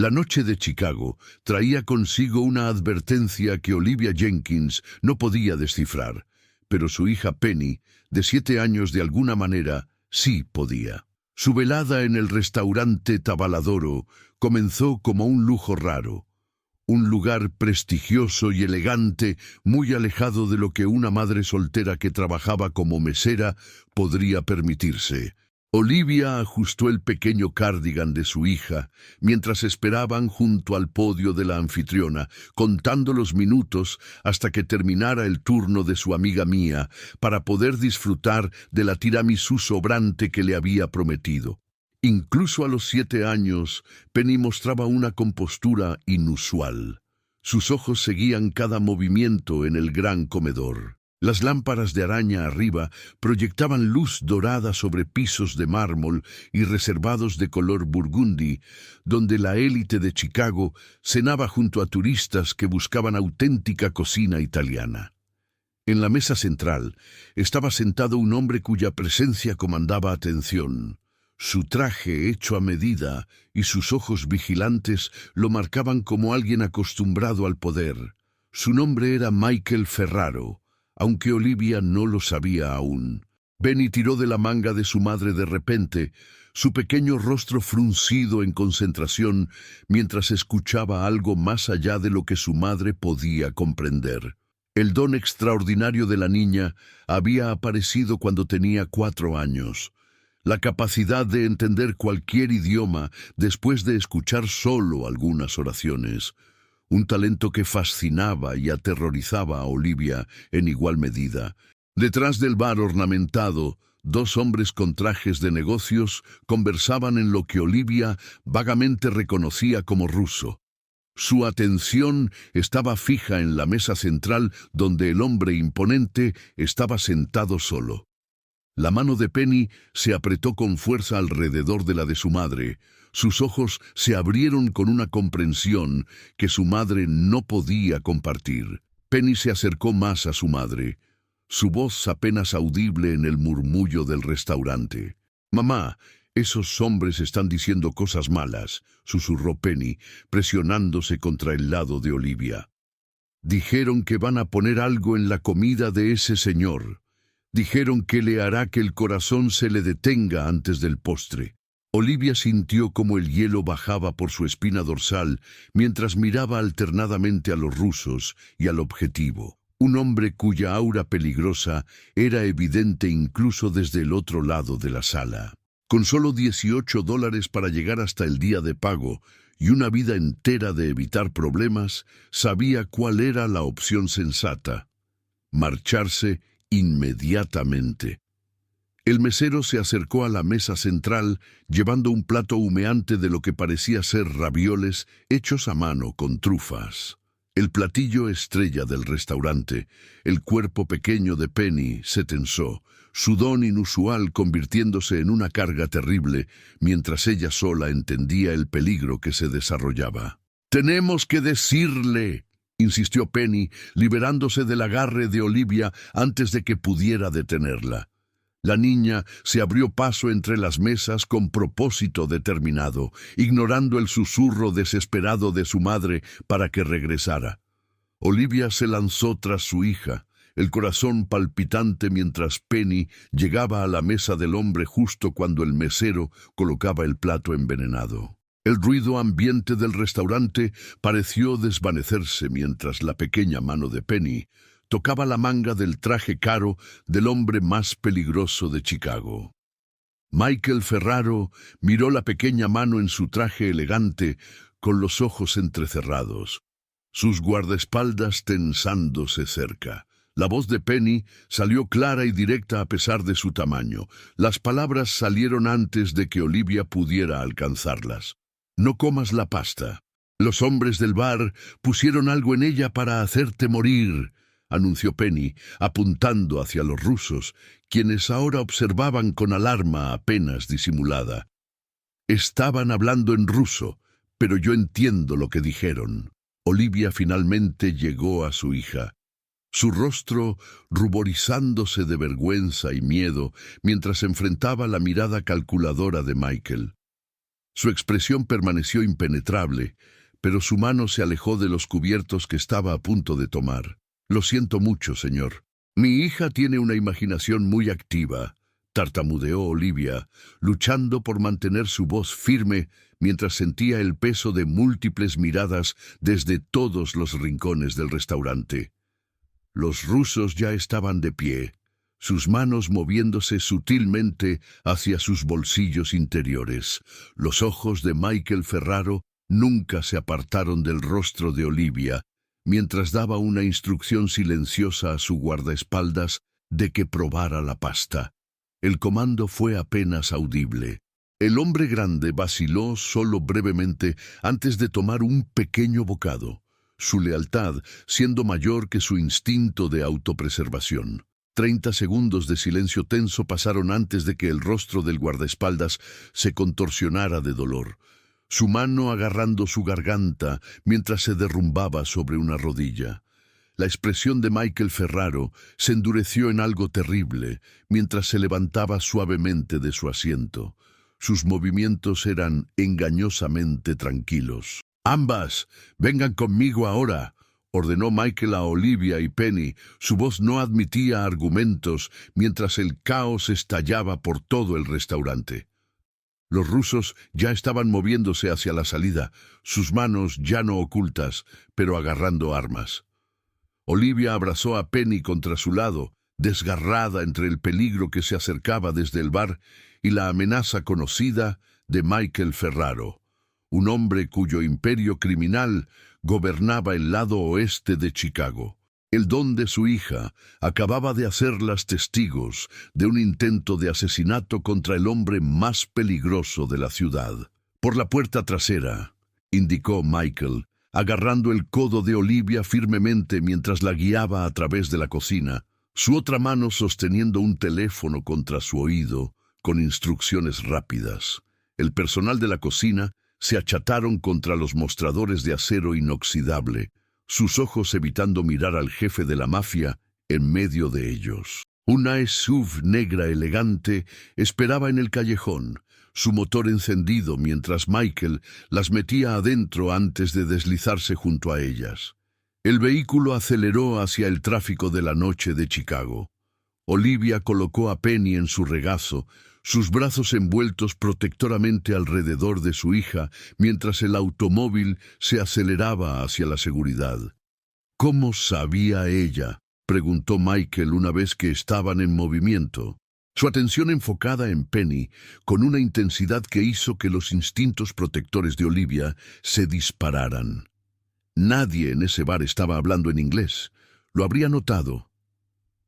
La noche de Chicago traía consigo una advertencia que Olivia Jenkins no podía descifrar, pero su hija Penny, de 7 años de alguna manera, sí podía. Su velada en el restaurante Tabaladoro comenzó como un lujo raro, un lugar prestigioso y elegante, muy alejado de lo que una madre soltera que trabajaba como mesera podría permitirse. Olivia ajustó el pequeño cardigan de su hija mientras esperaban junto al podio de la anfitriona, contando los minutos hasta que terminara el turno de su amiga Mia para poder disfrutar de la tiramisú sobrante que le había prometido. Incluso a los 7 años, Penny mostraba una compostura inusual. Sus ojos seguían cada movimiento en el gran comedor. Las lámparas de araña arriba proyectaban luz dorada sobre pisos de mármol y reservados de color burgundy, donde la élite de Chicago cenaba junto a turistas que buscaban auténtica cocina italiana. En la mesa central estaba sentado un hombre cuya presencia comandaba atención. Su traje hecho a medida y sus ojos vigilantes lo marcaban como alguien acostumbrado al poder. Su nombre era Michael Ferraro, aunque Olivia no lo sabía aún. Penny tiró de la manga de su madre de repente, su pequeño rostro fruncido en concentración, mientras escuchaba algo más allá de lo que su madre podía comprender. El don extraordinario de la niña había aparecido cuando tenía 4 años. La capacidad de entender cualquier idioma después de escuchar solo algunas oraciones. Un talento que fascinaba y aterrorizaba a Olivia en igual medida. Detrás del bar ornamentado, 2 hombres con trajes de negocios conversaban en lo que Olivia vagamente reconocía como ruso. Su atención estaba fija en la mesa central donde el hombre imponente estaba sentado solo. La mano de Penny se apretó con fuerza alrededor de la de su madre. Sus ojos se abrieron con una comprensión que su madre no podía compartir. Penny se acercó más a su madre, su voz apenas audible en el murmullo del restaurante. «Mamá, esos hombres están diciendo cosas malas», susurró Penny, presionándose contra el lado de Olivia. «Dijeron que van a poner algo en la comida de ese señor. Dijeron que le hará que el corazón se le detenga antes del postre». Olivia sintió como el hielo bajaba por su espina dorsal mientras miraba alternadamente a los rusos y al objetivo. Un hombre cuya aura peligrosa era evidente incluso desde el otro lado de la sala. Con solo $18 para llegar hasta el día de pago y una vida entera de evitar problemas, sabía cuál era la opción sensata: marcharse inmediatamente. El mesero se acercó a la mesa central llevando un plato humeante de lo que parecía ser ravioles hechos a mano con trufas. El platillo estrella del restaurante, el cuerpo pequeño de Penny, se tensó, su don inusual convirtiéndose en una carga terrible, mientras ella sola entendía el peligro que se desarrollaba. «Tenemos que decirle», insistió Penny, liberándose del agarre de Olivia antes de que pudiera detenerla. La niña se abrió paso entre las mesas con propósito determinado, ignorando el susurro desesperado de su madre para que regresara. Olivia se lanzó tras su hija, el corazón palpitante mientras Penny llegaba a la mesa del hombre justo cuando el mesero colocaba el plato envenenado. El ruido ambiente del restaurante pareció desvanecerse mientras la pequeña mano de Penny tocaba la manga del traje caro del hombre más peligroso de Chicago. Michael Ferraro miró la pequeña mano en su traje elegante con los ojos entrecerrados, sus guardaespaldas tensándose cerca. La voz de Penny salió clara y directa a pesar de su tamaño. Las palabras salieron antes de que Olivia pudiera alcanzarlas. «No comas la pasta. Los hombres del bar pusieron algo en ella para hacerte morir», anunció Penny, apuntando hacia los rusos, quienes ahora observaban con alarma apenas disimulada. «Estaban hablando en ruso, pero yo entiendo lo que dijeron». Olivia finalmente llegó a su hija, su rostro ruborizándose de vergüenza y miedo mientras enfrentaba la mirada calculadora de Michael. Su expresión permaneció impenetrable, pero su mano se alejó de los cubiertos que estaba a punto de tomar. Lo siento mucho, señor. Mi hija tiene una imaginación muy activa, tartamudeó Olivia, luchando por mantener su voz firme mientras sentía el peso de múltiples miradas desde todos los rincones del restaurante. Los rusos ya estaban de pie, sus manos moviéndose sutilmente hacia sus bolsillos interiores. Los ojos de Michael Ferraro nunca se apartaron del rostro de Olivia, mientras daba una instrucción silenciosa a su guardaespaldas de que probara la pasta. El comando fue apenas audible. El hombre grande vaciló solo brevemente antes de tomar un pequeño bocado, su lealtad siendo mayor que su instinto de autopreservación. 30 segundos de silencio tenso pasaron antes de que el rostro del guardaespaldas se contorsionara de dolor, su mano agarrando su garganta mientras se derrumbaba sobre una rodilla. La expresión de Michael Ferraro se endureció en algo terrible mientras se levantaba suavemente de su asiento. Sus movimientos eran engañosamente tranquilos. «Ambas, vengan conmigo ahora», ordenó Michael a Olivia y Penny. Su voz no admitía argumentos mientras el caos estallaba por todo el restaurante. Los rusos ya estaban moviéndose hacia la salida, sus manos ya no ocultas, pero agarrando armas. Olivia abrazó a Penny contra su lado, desgarrada entre el peligro que se acercaba desde el bar y la amenaza conocida de Michael Ferraro, un hombre cuyo imperio criminal gobernaba el lado oeste de Chicago. El don de su hija acababa de hacerlas testigos de un intento de asesinato contra el hombre más peligroso de la ciudad. «Por la puerta trasera», indicó Michael, agarrando el codo de Olivia firmemente mientras la guiaba a través de la cocina, su otra mano sosteniendo un teléfono contra su oído, con instrucciones rápidas. El personal de la cocina se achataron contra los mostradores de acero inoxidable, sus ojos evitando mirar al jefe de la mafia en medio de ellos. Una SUV negra elegante esperaba en el callejón, su motor encendido mientras Michael las metía adentro antes de deslizarse junto a ellas. El vehículo aceleró hacia el tráfico de la noche de Chicago. Olivia colocó a Penny en su regazo, sus brazos envueltos protectoramente alrededor de su hija, mientras el automóvil se aceleraba hacia la seguridad. «¿Cómo sabía ella?», preguntó Michael una vez que estaban en movimiento, su atención enfocada en Penny con una intensidad que hizo que los instintos protectores de Olivia se dispararan. Nadie en ese bar estaba hablando en inglés. Lo habría notado.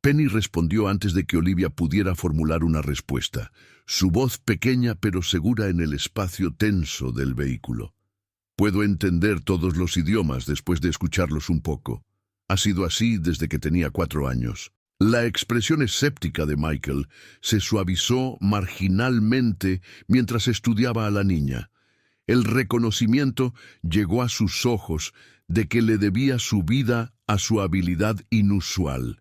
Penny respondió antes de que Olivia pudiera formular una respuesta, su voz pequeña pero segura en el espacio tenso del vehículo. «Puedo entender todos los idiomas después de escucharlos un poco. Ha sido así desde que tenía 4 años». La expresión escéptica de Michael se suavizó marginalmente mientras estudiaba a la niña. El reconocimiento llegó a sus ojos de que le debía su vida a su habilidad inusual.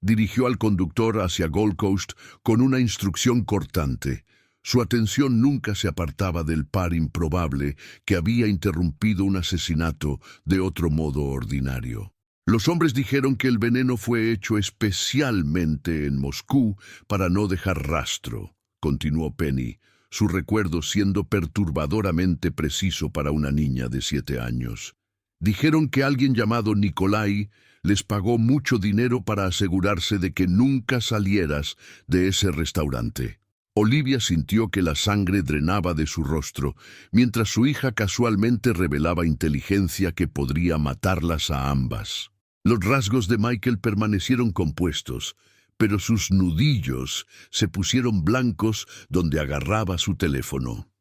Dirigió al conductor hacia Gold Coast con una instrucción cortante. Su atención nunca se apartaba del par improbable que había interrumpido un asesinato de otro modo ordinario. Los hombres dijeron que el veneno fue hecho especialmente en Moscú para no dejar rastro, continuó Penny, su recuerdo siendo perturbadoramente preciso para una niña de 7 años. Dijeron que alguien llamado Nikolai les pagó mucho dinero para asegurarse de que nunca salieras de ese restaurante. Olivia sintió que la sangre drenaba de su rostro, mientras su hija casualmente revelaba inteligencia que podría matarlas a ambas. Los rasgos de Michael permanecieron compuestos, pero sus nudillos se pusieron blancos donde agarraba su teléfono.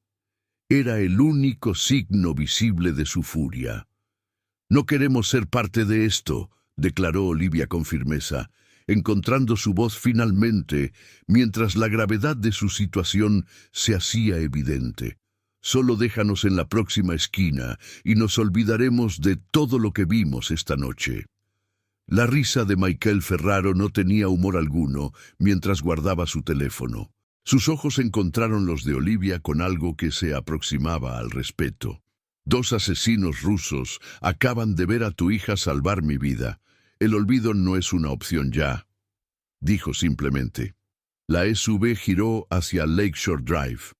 Era el único signo visible de su furia. «No queremos ser parte de esto», declaró Olivia con firmeza, encontrando su voz finalmente mientras la gravedad de su situación se hacía evidente. «Solo déjanos en la próxima esquina y nos olvidaremos de todo lo que vimos esta noche». La risa de Michael Ferraro no tenía humor alguno mientras guardaba su teléfono. Sus ojos encontraron los de Olivia con algo que se aproximaba al respeto. «Dos asesinos rusos acaban de ver a tu hija salvar mi vida. El olvido no es una opción ya», dijo simplemente. La SUV giró hacia Lakeshore Drive.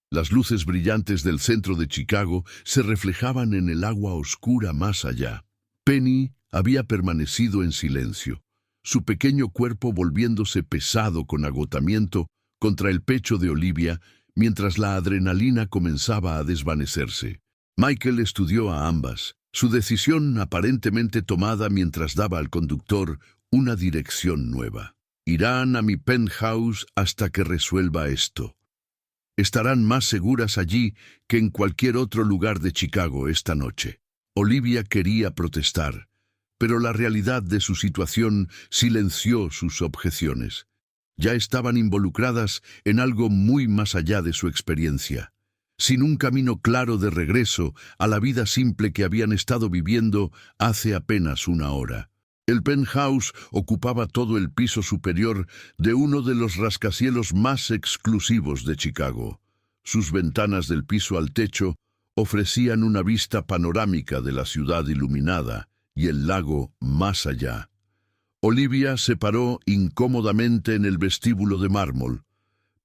Las luces brillantes del centro de Chicago se reflejaban en el agua oscura más allá. Penny había permanecido en silencio, su pequeño cuerpo volviéndose pesado con agotamiento contra el pecho de Olivia mientras la adrenalina comenzaba a desvanecerse. Michael estudió a ambas, su decisión aparentemente tomada mientras daba al conductor una dirección nueva. «Irán a mi penthouse hasta que resuelva esto. Estarán más seguras allí que en cualquier otro lugar de Chicago esta noche». Olivia quería protestar, pero la realidad de su situación silenció sus objeciones. Ya estaban involucradas en algo muy más allá de su experiencia, sin un camino claro de regreso a la vida simple que habían estado viviendo hace apenas una hora. El penthouse ocupaba todo el piso superior de uno de los rascacielos más exclusivos de Chicago. Sus ventanas del piso al techo ofrecían una vista panorámica de la ciudad iluminada y el lago más allá. Olivia se paró incómodamente en el vestíbulo de mármol,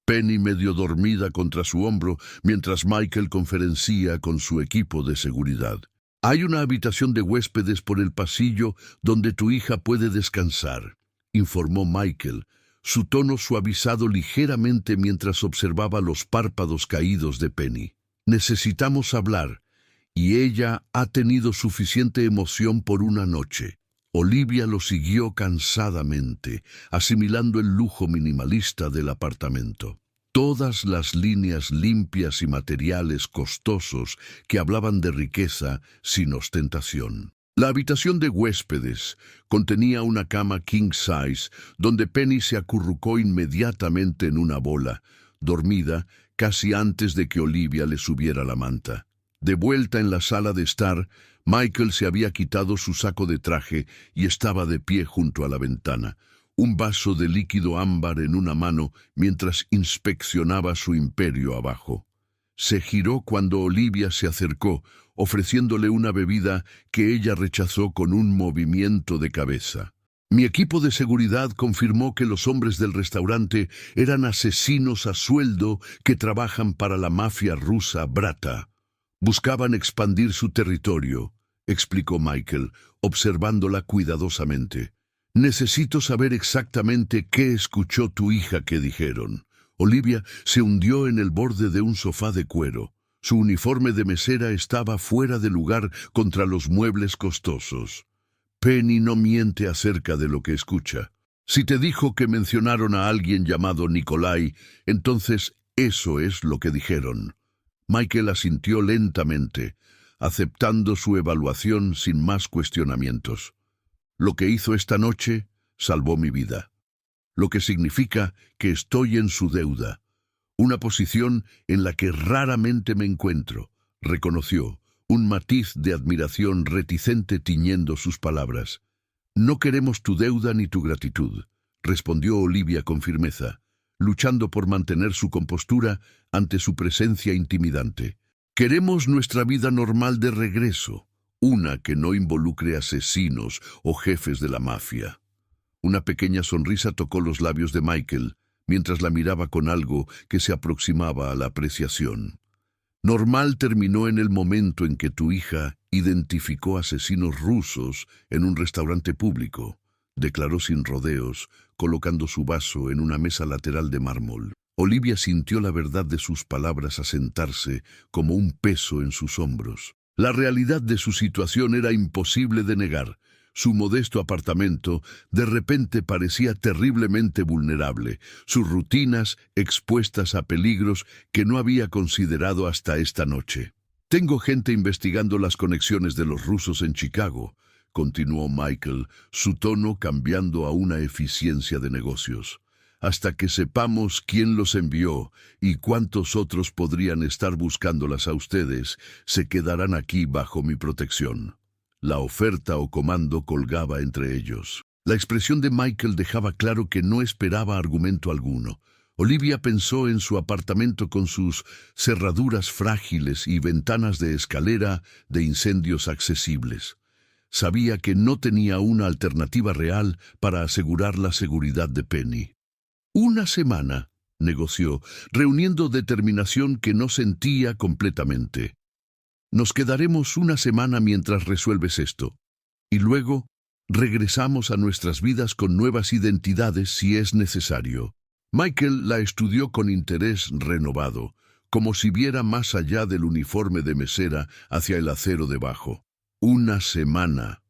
Penny medio dormida contra su hombro mientras Michael conferencia con su equipo de seguridad. «Hay una habitación de huéspedes por el pasillo donde tu hija puede descansar», informó Michael, su tono suavizado ligeramente mientras observaba los párpados caídos de Penny. «Necesitamos hablar, y ella ha tenido suficiente emoción por una noche». Olivia lo siguió cansadamente, asimilando el lujo minimalista del apartamento. Todas las líneas limpias y materiales costosos que hablaban de riqueza sin ostentación. La habitación de huéspedes contenía una cama king size donde Penny se acurrucó inmediatamente en una bola, dormida casi antes de que Olivia le subiera la manta. De vuelta en la sala de estar, Michael se había quitado su saco de traje y estaba de pie junto a la ventana, un vaso de líquido ámbar en una mano mientras inspeccionaba su imperio abajo. Se giró cuando Olivia se acercó, ofreciéndole una bebida que ella rechazó con un movimiento de cabeza. «Mi equipo de seguridad confirmó que los hombres del restaurante eran asesinos a sueldo que trabajan para la mafia rusa Brata. Buscaban expandir su territorio», explicó Michael, observándola cuidadosamente. «Necesito saber exactamente qué escuchó tu hija que dijeron». Olivia se hundió en el borde de un sofá de cuero. Su uniforme de mesera estaba fuera de lugar contra los muebles costosos. «Penny no miente acerca de lo que escucha. Si te dijo que mencionaron a alguien llamado Nikolai, entonces eso es lo que dijeron». Michael asintió lentamente, aceptando su evaluación sin más cuestionamientos. «Lo que hizo esta noche salvó mi vida, lo que significa que estoy en su deuda, una posición en la que raramente me encuentro», reconoció, un matiz de admiración reticente tiñendo sus palabras. «No queremos tu deuda ni tu gratitud», respondió Olivia con firmeza, luchando por mantener su compostura ante su presencia intimidante. «Queremos nuestra vida normal de regreso, una que no involucre asesinos o jefes de la mafia». Una pequeña sonrisa tocó los labios de Michael, mientras la miraba con algo que se aproximaba a la apreciación. «Normal terminó en el momento en que tu hija identificó asesinos rusos en un restaurante público», declaró sin rodeos, colocando su vaso en una mesa lateral de mármol. Olivia sintió la verdad de sus palabras asentarse como un peso en sus hombros. La realidad de su situación era imposible de negar. Su modesto apartamento de repente parecía terriblemente vulnerable, sus rutinas expuestas a peligros que no había considerado hasta esta noche. «Tengo gente investigando las conexiones de los rusos en Chicago», continuó Michael, su tono cambiando a una eficiencia de negocios. «Hasta que sepamos quién los envió y cuántos otros podrían estar buscándolas a ustedes, se quedarán aquí bajo mi protección». La oferta o comando colgaba entre ellos. La expresión de Michael dejaba claro que no esperaba argumento alguno. Olivia pensó en su apartamento con sus cerraduras frágiles y ventanas de escalera de incendios accesibles. Sabía que no tenía una alternativa real para asegurar la seguridad de Penny. Una semana, negoció, reuniendo determinación que no sentía completamente. Nos quedaremos una semana mientras resuelves esto. Y luego, regresamos a nuestras vidas con nuevas identidades si es necesario. Michael la estudió con interés renovado, como si viera más allá del uniforme de mesera hacia el acero debajo. Una semana,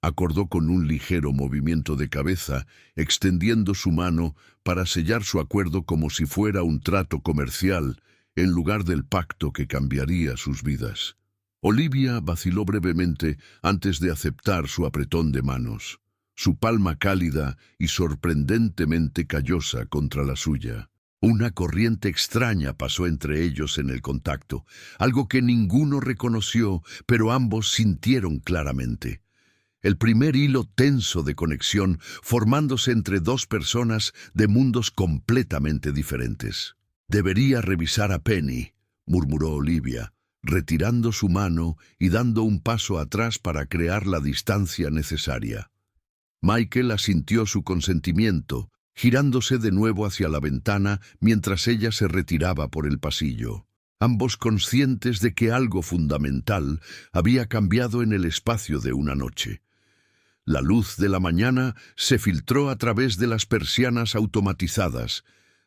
acordó con un ligero movimiento de cabeza, extendiendo su mano para sellar su acuerdo como si fuera un trato comercial, en lugar del pacto que cambiaría sus vidas. Olivia vaciló brevemente antes de aceptar su apretón de manos, su palma cálida y sorprendentemente callosa contra la suya. Una corriente extraña pasó entre ellos en el contacto, algo que ninguno reconoció, pero ambos sintieron claramente. El primer hilo tenso de conexión formándose entre dos personas de mundos completamente diferentes. «Debería revisar a Penny», murmuró Olivia, retirando su mano y dando un paso atrás para crear la distancia necesaria. Michael asintió su consentimiento, girándose de nuevo hacia la ventana mientras ella se retiraba por el pasillo. Ambos conscientes de que algo fundamental había cambiado en el espacio de una noche. La luz de la mañana se filtró a través de las persianas automatizadas,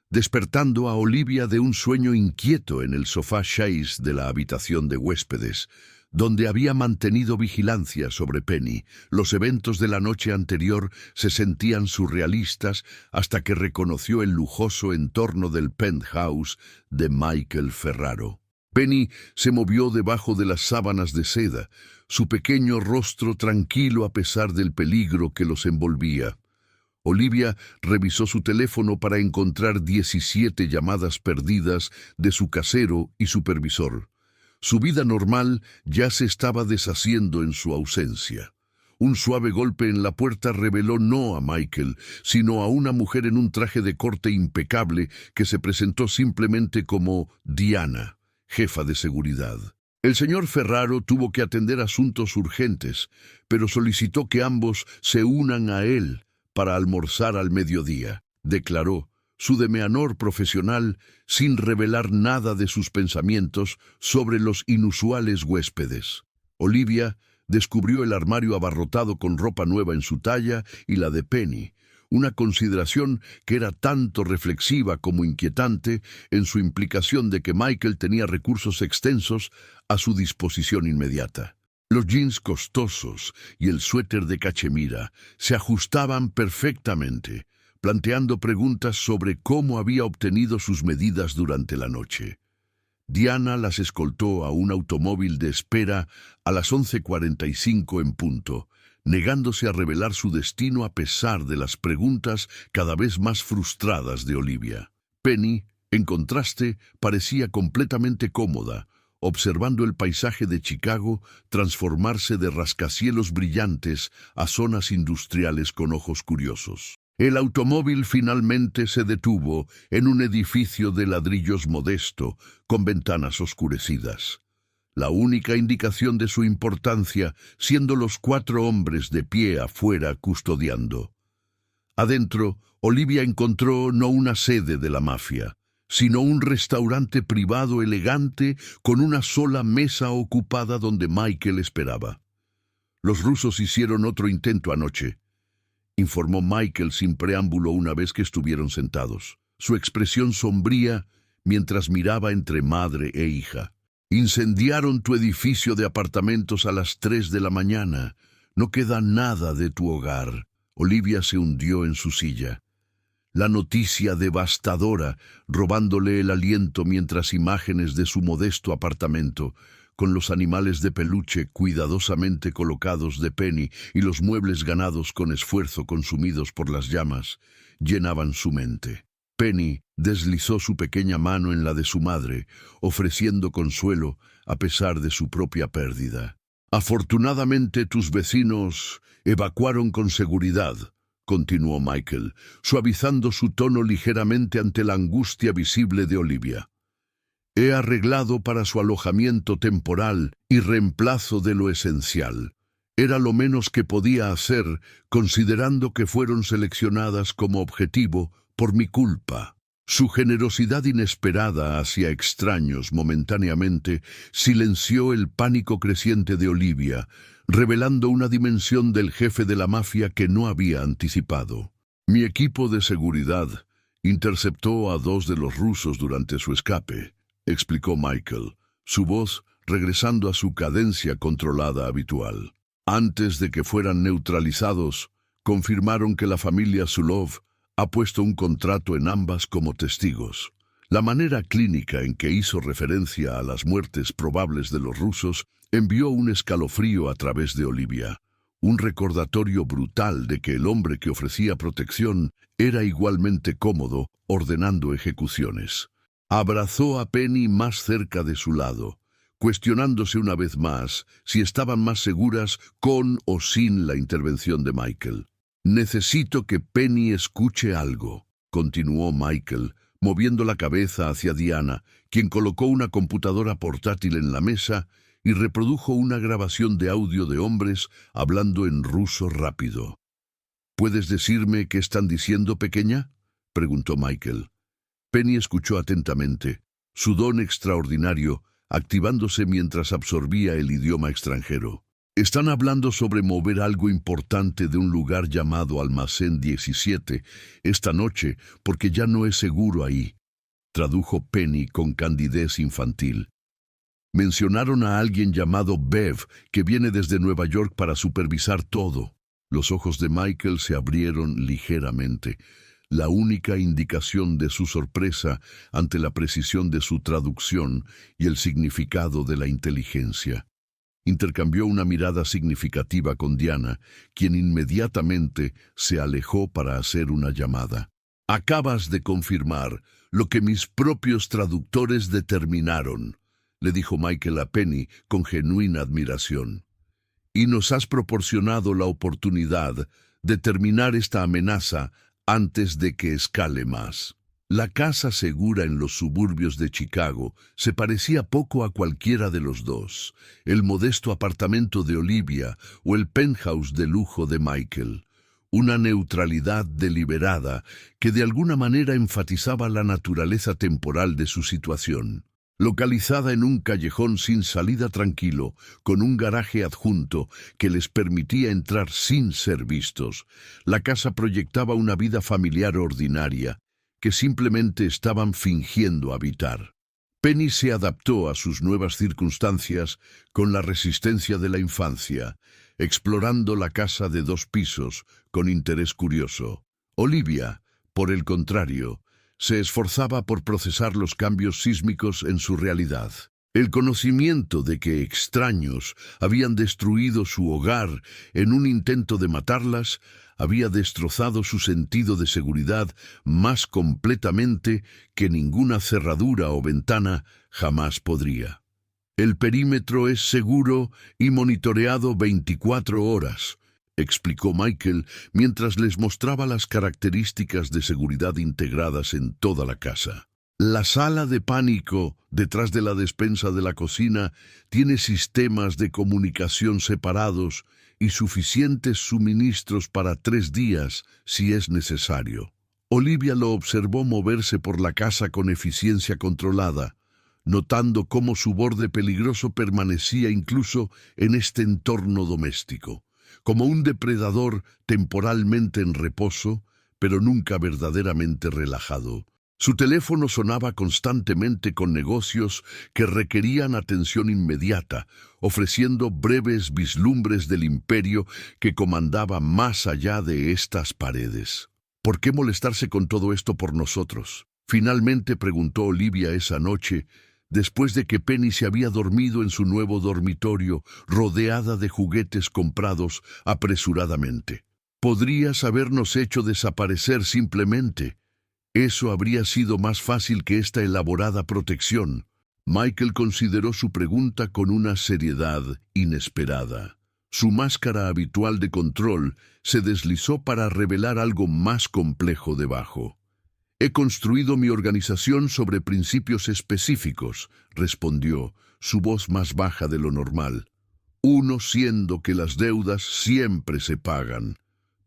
despertando a Olivia de un sueño inquieto en el sofá chaise de la habitación de huéspedes, donde había mantenido vigilancia sobre Penny. Los eventos de la noche anterior se sentían surrealistas hasta que reconoció el lujoso entorno del penthouse de Michael Ferraro. Penny se movió debajo de las sábanas de seda, su pequeño rostro tranquilo a pesar del peligro que los envolvía. Olivia revisó su teléfono para encontrar 17 llamadas perdidas de su casero y supervisor. Su vida normal ya se estaba deshaciendo en su ausencia. Un suave golpe en la puerta reveló no a Michael, sino a una mujer en un traje de corte impecable que se presentó simplemente como Diana, jefa de seguridad. El señor Ferraro tuvo que atender asuntos urgentes, pero solicitó que ambos se unan a él para almorzar al mediodía, declaró, su demeanor profesional sin revelar nada de sus pensamientos sobre los inusuales huéspedes. Olivia descubrió el armario abarrotado con ropa nueva en su talla y la de Penny, una consideración que era tanto reflexiva como inquietante en su implicación de que Michael tenía recursos extensos a su disposición inmediata. Los jeans costosos y el suéter de cachemira se ajustaban perfectamente, planteando preguntas sobre cómo había obtenido sus medidas durante la noche. Diana las escoltó a un automóvil de espera a las 11:45 en punto, negándose a revelar su destino a pesar de las preguntas cada vez más frustradas de Olivia. Penny, en contraste, parecía completamente cómoda, observando el paisaje de Chicago transformarse de rascacielos brillantes a zonas industriales con ojos curiosos. El automóvil finalmente se detuvo en un edificio de ladrillos modesto, con ventanas oscurecidas. La única indicación de su importancia siendo los 4 hombres de pie afuera custodiando. Adentro, Olivia encontró no una sede de la mafia, sino un restaurante privado elegante con una sola mesa ocupada donde Michael esperaba. Los rusos hicieron otro intento anoche, informó Michael sin preámbulo una vez que estuvieron sentados, su expresión sombría mientras miraba entre madre e hija. Incendiaron tu edificio de apartamentos a las 3 de la mañana. No queda nada de tu hogar. Olivia se hundió en su silla. La noticia devastadora, robándole el aliento mientras imágenes de su modesto apartamento, con los animales de peluche cuidadosamente colocados de Penny y los muebles ganados con esfuerzo consumidos por las llamas, llenaban su mente. Penny deslizó su pequeña mano en la de su madre, ofreciendo consuelo a pesar de su propia pérdida. Afortunadamente tus vecinos evacuaron con seguridad, continuó Michael, suavizando su tono ligeramente ante la angustia visible de Olivia. He arreglado para su alojamiento temporal y reemplazo de lo esencial. Era lo menos que podía hacer, considerando que fueron seleccionadas como objetivo por mi culpa. Su generosidad inesperada hacia extraños momentáneamente silenció el pánico creciente de Olivia, revelando una dimensión del jefe de la mafia que no había anticipado. Mi equipo de seguridad interceptó a 2 de los rusos durante su escape, explicó Michael, su voz regresando a su cadencia controlada habitual. Antes de que fueran neutralizados, confirmaron que la familia Zulov ha puesto un contrato en ambas como testigos. La manera clínica en que hizo referencia a las muertes probables de los rusos envió un escalofrío a través de Olivia, un recordatorio brutal de que el hombre que ofrecía protección era igualmente cómodo ordenando ejecuciones. Abrazó a Penny más cerca de su lado, cuestionándose una vez más si estaban más seguras con o sin la intervención de Michael. «Necesito que Penny escuche algo», continuó Michael, moviendo la cabeza hacia Diana, quien colocó una computadora portátil en la mesa y reprodujo una grabación de audio de hombres hablando en ruso rápido. «¿Puedes decirme qué están diciendo, pequeña?», preguntó Michael. Penny escuchó atentamente, su don extraordinario activándose mientras absorbía el idioma extranjero. «Están hablando sobre mover algo importante de un lugar llamado Almacén 17 esta noche porque ya no es seguro ahí», tradujo Penny con candidez infantil. «Mencionaron a alguien llamado Bev que viene desde Nueva York para supervisar todo». Los ojos de Michael se abrieron ligeramente, la única indicación de su sorpresa ante la precisión de su traducción y el significado de la inteligencia. Intercambió una mirada significativa con Diana, quien inmediatamente se alejó para hacer una llamada. «Acabas de confirmar lo que mis propios traductores determinaron», le dijo Michael a Penny con genuina admiración. «Y nos has proporcionado la oportunidad de terminar esta amenaza antes de que escale más». La casa segura en los suburbios de Chicago se parecía poco a cualquiera de los dos, el modesto apartamento de Olivia o el penthouse de lujo de Michael. Una neutralidad deliberada que de alguna manera enfatizaba la naturaleza temporal de su situación. Localizada en un callejón sin salida tranquilo, con un garaje adjunto que les permitía entrar sin ser vistos, la casa proyectaba una vida familiar ordinaria, que simplemente estaban fingiendo habitar. Penny se adaptó a sus nuevas circunstancias con la resistencia de la infancia, explorando la casa de 2 pisos con interés curioso. Olivia, por el contrario, se esforzaba por procesar los cambios sísmicos en su realidad. El conocimiento de que extraños habían destruido su hogar en un intento de matarlas había destrozado su sentido de seguridad más completamente que ninguna cerradura o ventana jamás podría. «El perímetro es seguro y monitoreado 24 horas», explicó Michael mientras les mostraba las características de seguridad integradas en toda la casa. «La sala de pánico, detrás de la despensa de la cocina, tiene sistemas de comunicación separados y suficientes suministros para 3 días si es necesario». Olivia lo observó moverse por la casa con eficiencia controlada, notando cómo su borde peligroso permanecía incluso en este entorno doméstico, como un depredador temporalmente en reposo, pero nunca verdaderamente relajado. Su teléfono sonaba constantemente con negocios que requerían atención inmediata, ofreciendo breves vislumbres del imperio que comandaba más allá de estas paredes. «¿Por qué molestarse con todo esto por nosotros?», finalmente preguntó Olivia esa noche, después de que Penny se había dormido en su nuevo dormitorio, rodeada de juguetes comprados apresuradamente. «Podrías habernos hecho desaparecer simplemente. Eso habría sido más fácil que esta elaborada protección». Michael consideró su pregunta con una seriedad inesperada. Su máscara habitual de control se deslizó para revelar algo más complejo debajo. «He construido mi organización sobre principios específicos», respondió, su voz más baja de lo normal. «Uno siendo que las deudas siempre se pagan.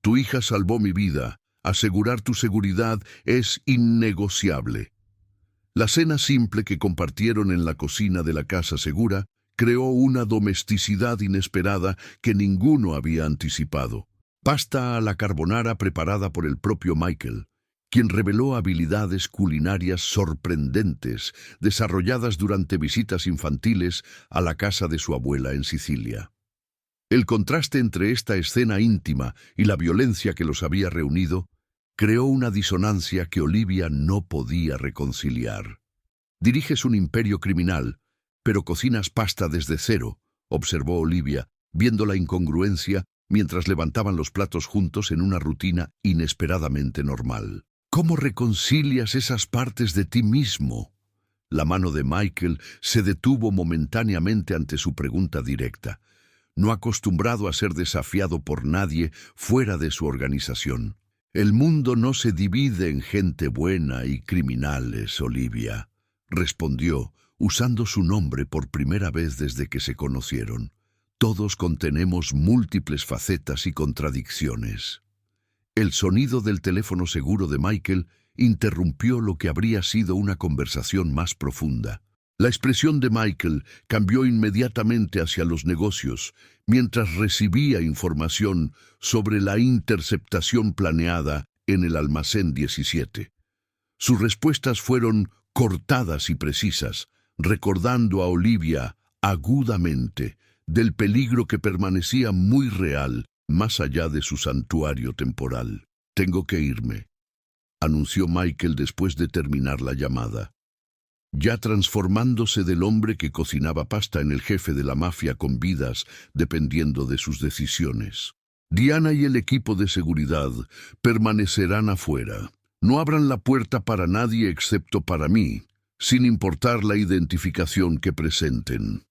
Tu hija salvó mi vida. Asegurar tu seguridad es innegociable». La cena simple que compartieron en la cocina de la casa segura creó una domesticidad inesperada que ninguno había anticipado. Pasta a la carbonara preparada por el propio Michael, quien reveló habilidades culinarias sorprendentes desarrolladas durante visitas infantiles a la casa de su abuela en Sicilia. El contraste entre esta escena íntima y la violencia que los había reunido creó una disonancia que Olivia no podía reconciliar. «Diriges un imperio criminal, pero cocinas pasta desde cero», observó Olivia, viendo la incongruencia mientras levantaban los platos juntos en una rutina inesperadamente normal. «¿Cómo reconcilias esas partes de ti mismo?». La mano de Michael se detuvo momentáneamente ante su pregunta directa, no acostumbrado a ser desafiado por nadie fuera de su organización. «El mundo no se divide en gente buena y criminales, Olivia», respondió, usando su nombre por primera vez desde que se conocieron. «Todos contenemos múltiples facetas y contradicciones». El sonido del teléfono seguro de Michael interrumpió lo que habría sido una conversación más profunda. La expresión de Michael cambió inmediatamente hacia los negocios, mientras recibía información sobre la interceptación planeada en el almacén 17. Sus respuestas fueron cortadas y precisas, recordando a Olivia agudamente del peligro que permanecía muy real más allá de su santuario temporal. «Tengo que irme», anunció Michael después de terminar la llamada, ya transformándose del hombre que cocinaba pasta en el jefe de la mafia con vidas dependiendo de sus decisiones. «Diana y el equipo de seguridad permanecerán afuera. No abran la puerta para nadie excepto para mí, sin importar la identificación que presenten».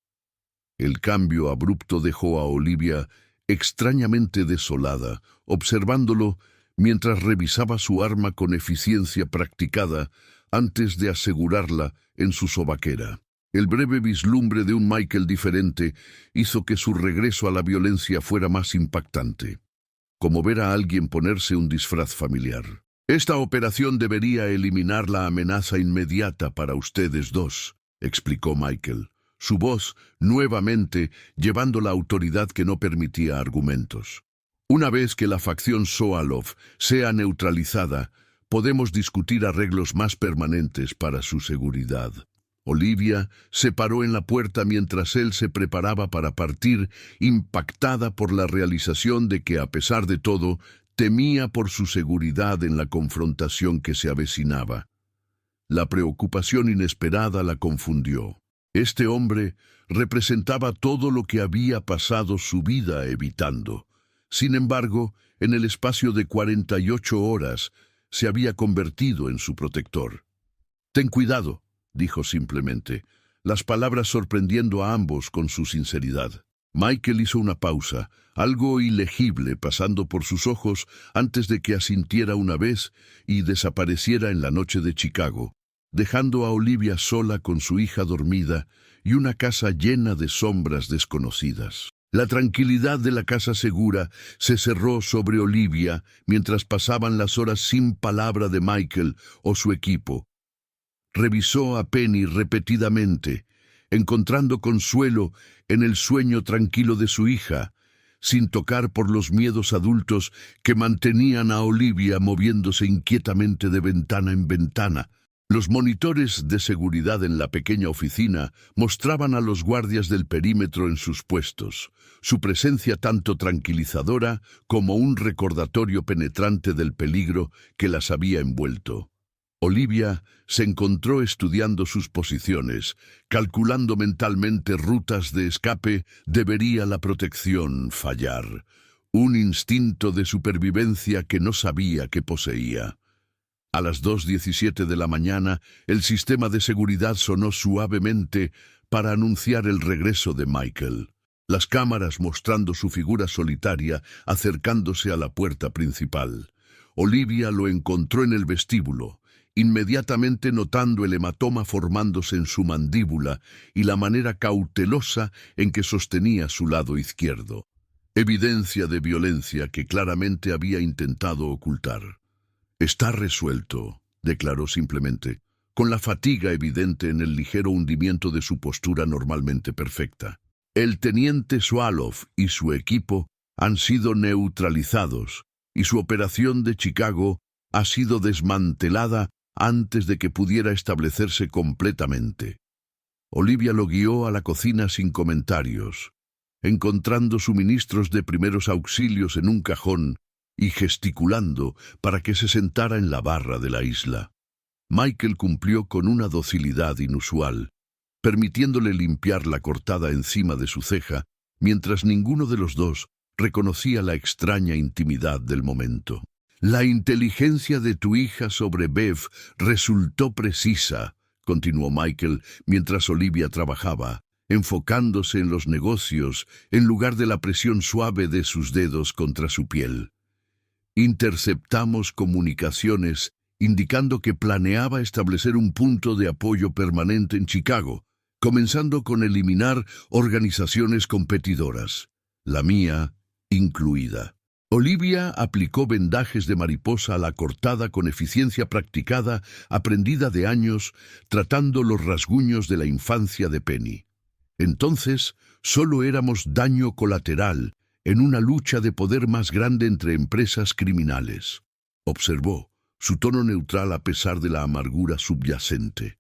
El cambio abrupto dejó a Olivia extrañamente desolada, observándolo mientras revisaba su arma con eficiencia practicada antes de asegurarla en su sobaquera. El breve vislumbre de un Michael diferente hizo que su regreso a la violencia fuera más impactante, como ver a alguien ponerse un disfraz familiar. «Esta operación debería eliminar la amenaza inmediata para ustedes dos», explicó Michael, su voz nuevamente llevando la autoridad que no permitía argumentos. «Una vez que la facción Soalov sea neutralizada, podemos discutir arreglos más permanentes para su seguridad». Olivia se paró en la puerta mientras él se preparaba para partir, impactada por la realización de que, a pesar de todo, temía por su seguridad en la confrontación que se avecinaba. La preocupación inesperada la confundió. Este hombre representaba todo lo que había pasado su vida evitando. Sin embargo, en el espacio de 48 horas, se había convertido en su protector. «Ten cuidado», dijo simplemente, las palabras sorprendiendo a ambos con su sinceridad. Michael hizo una pausa, algo ilegible pasando por sus ojos antes de que asintiera una vez y desapareciera en la noche de Chicago, dejando a Olivia sola con su hija dormida y una casa llena de sombras desconocidas. La tranquilidad de la casa segura se cerró sobre Olivia mientras pasaban las horas sin palabra de Michael o su equipo. Revisó a Penny repetidamente, encontrando consuelo en el sueño tranquilo de su hija, sin tocar por los miedos adultos que mantenían a Olivia moviéndose inquietamente de ventana en ventana. Los monitores de seguridad en la pequeña oficina mostraban a los guardias del perímetro en sus puestos, su presencia tanto tranquilizadora como un recordatorio penetrante del peligro que las había envuelto. Olivia se encontró estudiando sus posiciones, calculando mentalmente rutas de escape. Debería la protección fallar, un instinto de supervivencia que no sabía que poseía. A las 2:17 de la mañana, el sistema de seguridad sonó suavemente para anunciar el regreso de Michael. las cámaras mostrando su figura solitaria acercándose a la puerta principal. Olivia lo encontró en el vestíbulo, inmediatamente notando el hematoma formándose en su mandíbula y la manera cautelosa en que sostenía su lado izquierdo. Evidencia de violencia que claramente había intentado ocultar. «Está resuelto», declaró simplemente, con la fatiga evidente en el ligero hundimiento de su postura normalmente perfecta. El teniente Swallow y su equipo han sido neutralizados y su operación de Chicago ha sido desmantelada antes de que pudiera establecerse completamente. Olivia lo guió a la cocina sin comentarios, encontrando suministros de primeros auxilios en un cajón y gesticulando para que se sentara en la barra de la isla. Michael cumplió con una docilidad inusual, permitiéndole limpiar la cortada encima de su ceja, mientras ninguno de los dos reconocía la extraña intimidad del momento. «La inteligencia de tu hija sobre Bev resultó precisa», continuó Michael mientras Olivia trabajaba, enfocándose en los negocios en lugar de la presión suave de sus dedos contra su piel. «Interceptamos comunicaciones indicando que planeaba establecer un punto de apoyo permanente en Chicago, comenzando con eliminar organizaciones competidoras, la mía incluida». Olivia aplicó vendajes de mariposa a la cortada con eficiencia practicada, aprendida de años, tratando los rasguños de la infancia de Penny. Entonces, solo éramos daño colateral en una lucha de poder más grande entre empresas criminales, observó, su tono neutral a pesar de la amargura subyacente.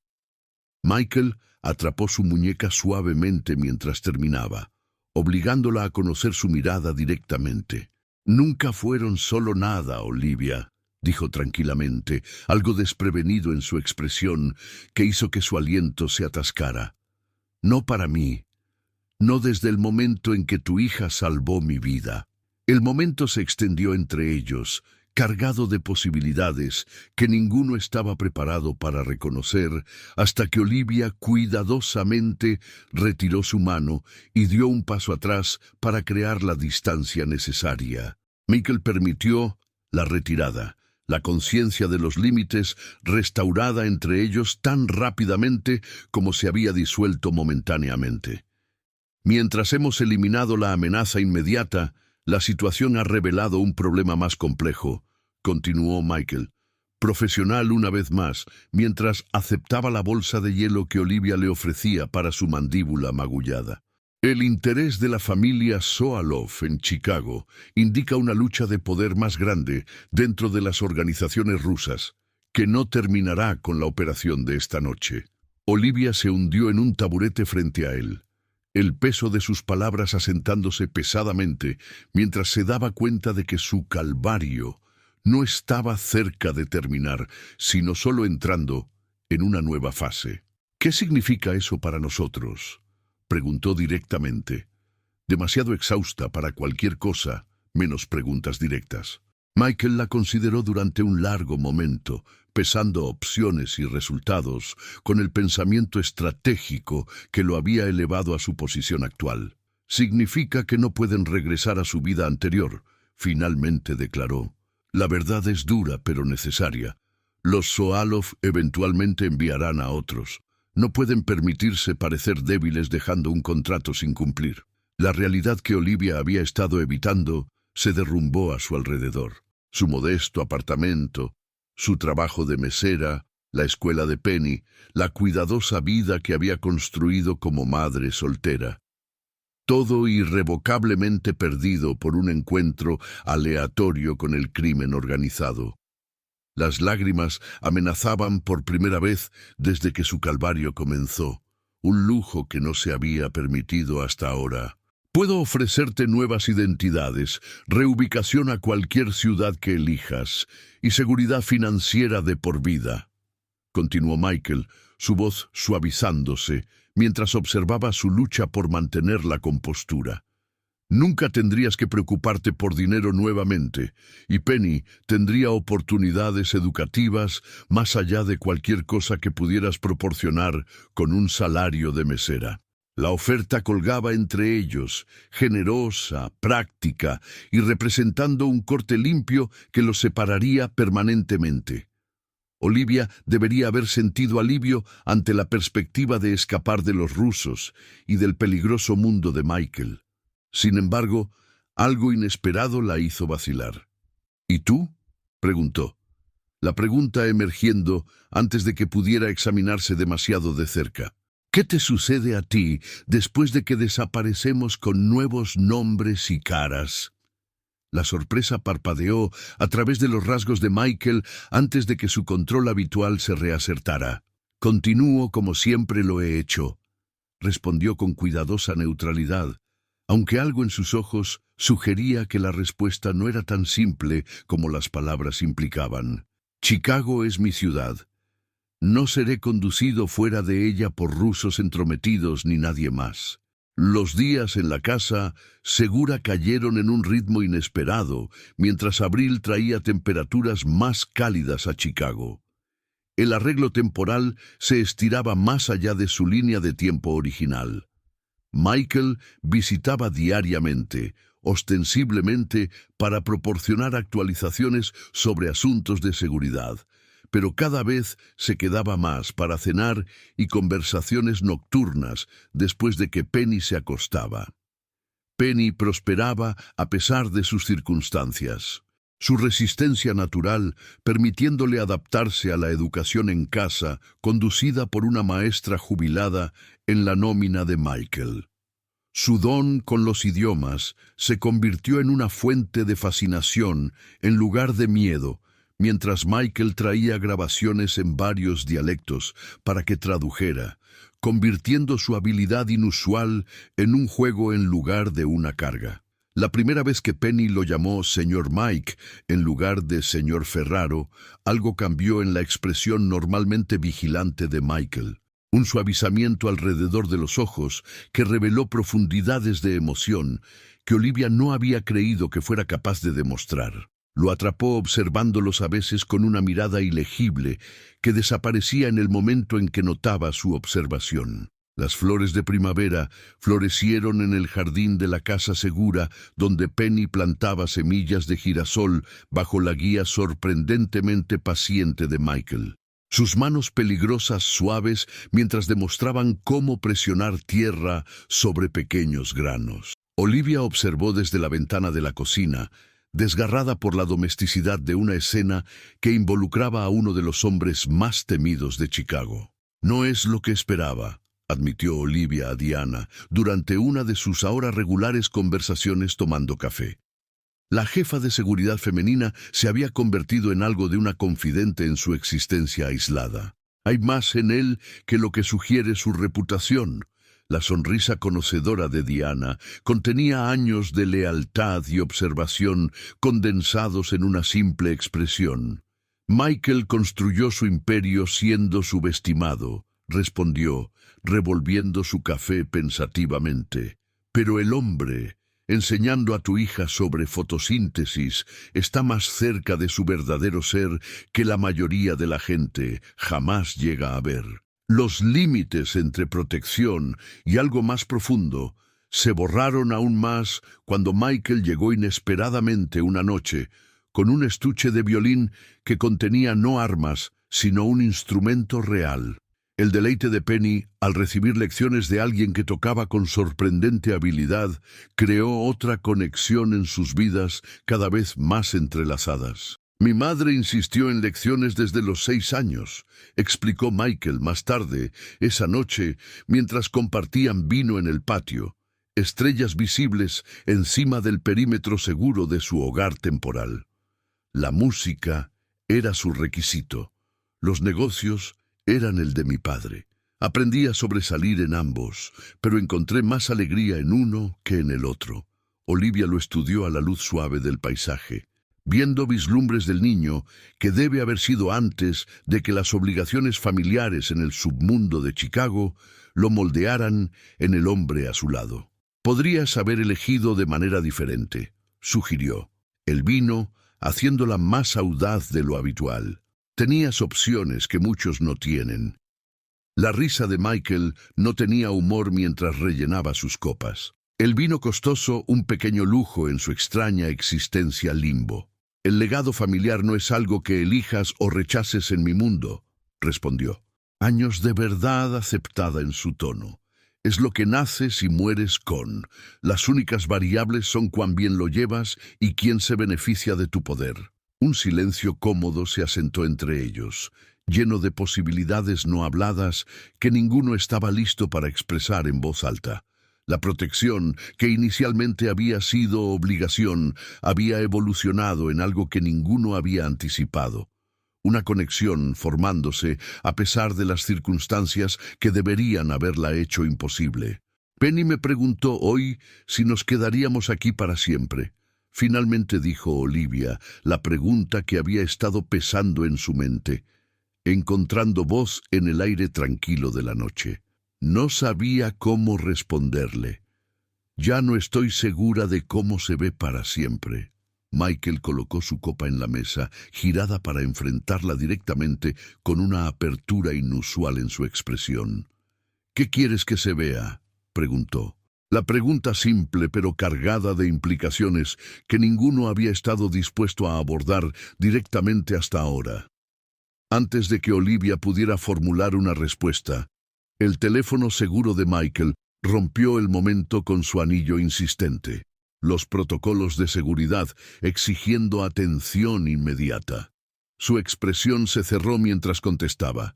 Michael atrapó su muñeca suavemente mientras terminaba, obligándola a conocer su mirada directamente. «Nunca fueron solo nada, Olivia», dijo tranquilamente, algo desprevenido en su expresión que hizo que su aliento se atascara. «No para mí. No desde el momento en que tu hija salvó mi vida». El momento se extendió entre ellos, cargado de posibilidades que ninguno estaba preparado para reconocer, hasta que Olivia cuidadosamente retiró su mano y dio un paso atrás para crear la distancia necesaria. Michael permitió la retirada, la conciencia de los límites restaurada entre ellos tan rápidamente como se había disuelto momentáneamente. «Mientras hemos eliminado la amenaza inmediata, la situación ha revelado un problema más complejo», continuó Michael, profesional una vez más, mientras aceptaba la bolsa de hielo que Olivia le ofrecía para su mandíbula magullada. «El interés de la familia Soalov en Chicago indica una lucha de poder más grande dentro de las organizaciones rusas, que no terminará con la operación de esta noche». Olivia se hundió en un taburete frente a él, el peso de sus palabras asentándose pesadamente, mientras se daba cuenta de que su calvario no estaba cerca de terminar, sino solo entrando en una nueva fase. «¿Qué significa eso para nosotros?», preguntó directamente, demasiado exhausta para cualquier cosa, menos preguntas directas. Michael la consideró durante un largo momento, pesando opciones y resultados, con el pensamiento estratégico que lo había elevado a su posición actual. «Significa que no pueden regresar a su vida anterior», finalmente declaró. «La verdad es dura pero necesaria. Los Soalov eventualmente enviarán a otros. No pueden permitirse parecer débiles dejando un contrato sin cumplir». La realidad que Olivia había estado evitando se derrumbó a su alrededor. Su modesto apartamento, su trabajo de mesera, la escuela de Penny, la cuidadosa vida que había construido como madre soltera. Todo irrevocablemente perdido por un encuentro aleatorio con el crimen organizado. Las lágrimas amenazaban por primera vez desde que su calvario comenzó, un lujo que no se había permitido hasta ahora. «Puedo ofrecerte nuevas identidades, reubicación a cualquier ciudad que elijas y seguridad financiera de por vida», continuó Michael, su voz suavizándose, mientras observaba su lucha por mantener la compostura. «Nunca tendrías que preocuparte por dinero nuevamente, y Penny tendría oportunidades educativas más allá de cualquier cosa que pudieras proporcionar con un salario de mesera». La oferta colgaba entre ellos, generosa, práctica y representando un corte limpio que los separaría permanentemente. Olivia debería haber sentido alivio ante la perspectiva de escapar de los rusos y del peligroso mundo de Michael. Sin embargo, algo inesperado la hizo vacilar. ¿Y tú?, preguntó. La pregunta emergiendo antes de que pudiera examinarse demasiado de cerca. ¿Qué te sucede a ti después de que desaparecemos con nuevos nombres y caras? La sorpresa parpadeó a través de los rasgos de Michael antes de que su control habitual se reacertara. Continúo como siempre lo he hecho, respondió con cuidadosa neutralidad, aunque algo en sus ojos sugería que la respuesta no era tan simple como las palabras implicaban. Chicago es mi ciudad. No seré conducido fuera de ella por rusos entrometidos ni nadie más. Los días en la casa segura cayeron en un ritmo inesperado, mientras abril traía temperaturas más cálidas a Chicago. El arreglo temporal se estiraba más allá de su línea de tiempo original. Michael visitaba diariamente, ostensiblemente para proporcionar actualizaciones sobre asuntos de seguridad, pero cada vez se quedaba más para cenar y conversaciones nocturnas después de que Penny se acostaba. Penny prosperaba a pesar de sus circunstancias. Su resistencia natural, permitiéndole adaptarse a la educación en casa, conducida por una maestra jubilada en la nómina de Michael. Su don con los idiomas se convirtió en una fuente de fascinación en lugar de miedo, mientras Michael traía grabaciones en varios dialectos para que tradujera, convirtiendo su habilidad inusual en un juego en lugar de una carga. La primera vez que Penny lo llamó señor Mike en lugar de señor Ferraro, algo cambió en la expresión normalmente vigilante de Michael. Un suavizamiento alrededor de los ojos que reveló profundidades de emoción que Olivia no había creído que fuera capaz de demostrar. Lo atrapó observándolos a veces con una mirada ilegible que desaparecía en el momento en que notaba su observación. Las flores de primavera florecieron en el jardín de la casa segura donde Penny plantaba semillas de girasol bajo la guía sorprendentemente paciente de Michael. Sus manos peligrosas suaves mientras demostraban cómo presionar tierra sobre pequeños granos. Olivia observó desde la ventana de la cocina, desgarrada por la domesticidad de una escena que involucraba a uno de los hombres más temidos de Chicago. No es lo que esperaba, admitió Olivia a Diana durante una de sus ahora regulares conversaciones tomando café. La jefa de seguridad femenina se había convertido en algo de una confidente en su existencia aislada. Hay más en él que lo que sugiere su reputación. La sonrisa conocedora de Diana contenía años de lealtad y observación condensados en una simple expresión. Michael construyó su imperio siendo subestimado, respondió, revolviendo su café pensativamente. Pero el hombre, enseñando a tu hija sobre fotosíntesis, está más cerca de su verdadero ser que la mayoría de la gente jamás llega a ver. Los límites entre protección y algo más profundo se borraron aún más cuando Michael llegó inesperadamente una noche con un estuche de violín que contenía no armas, sino un instrumento real. El deleite de Penny, al recibir lecciones de alguien que tocaba con sorprendente habilidad, creó otra conexión en sus vidas cada vez más entrelazadas. Mi madre insistió en lecciones desde los 6 años, explicó Michael más tarde, esa noche, mientras compartían vino en el patio, estrellas visibles encima del perímetro seguro de su hogar temporal. La música era su requisito. Los negocios eran el de mi padre. Aprendí a sobresalir en ambos, pero encontré más alegría en uno que en el otro. Olivia lo estudió a la luz suave del paisaje, viendo vislumbres del niño que debe haber sido antes de que las obligaciones familiares en el submundo de Chicago lo moldearan en el hombre a su lado. Podrías haber elegido de manera diferente, sugirió. El vino, haciéndola más audaz de lo habitual. Tenías opciones que muchos no tienen. La risa de Michael no tenía humor mientras rellenaba sus copas. El vino costoso, un pequeño lujo en su extraña existencia limbo. El legado familiar no es algo que elijas o rechaces en mi mundo, respondió. Años de verdad aceptada en su tono. Es lo que naces y mueres con. Las únicas variables son cuán bien lo llevas y quién se beneficia de tu poder. Un silencio cómodo se asentó entre ellos, lleno de posibilidades no habladas que ninguno estaba listo para expresar en voz alta. La protección, que inicialmente había sido obligación, había evolucionado en algo que ninguno había anticipado. Una conexión formándose a pesar de las circunstancias que deberían haberla hecho imposible. Penny me preguntó hoy si nos quedaríamos aquí para siempre. Finalmente dijo Olivia la pregunta que había estado pesando en su mente, encontrando voz en el aire tranquilo de la noche. No sabía cómo responderle. Ya no estoy segura de cómo se ve para siempre. Michael colocó su copa en la mesa, girada para enfrentarla directamente con una apertura inusual en su expresión. ¿Qué quieres que se vea?, preguntó. La pregunta simple pero cargada de implicaciones que ninguno había estado dispuesto a abordar directamente hasta ahora. Antes de que Olivia pudiera formular una respuesta, el teléfono seguro de Michael rompió el momento con su anillo insistente. Los protocolos de seguridad exigiendo atención inmediata. Su expresión se cerró mientras contestaba.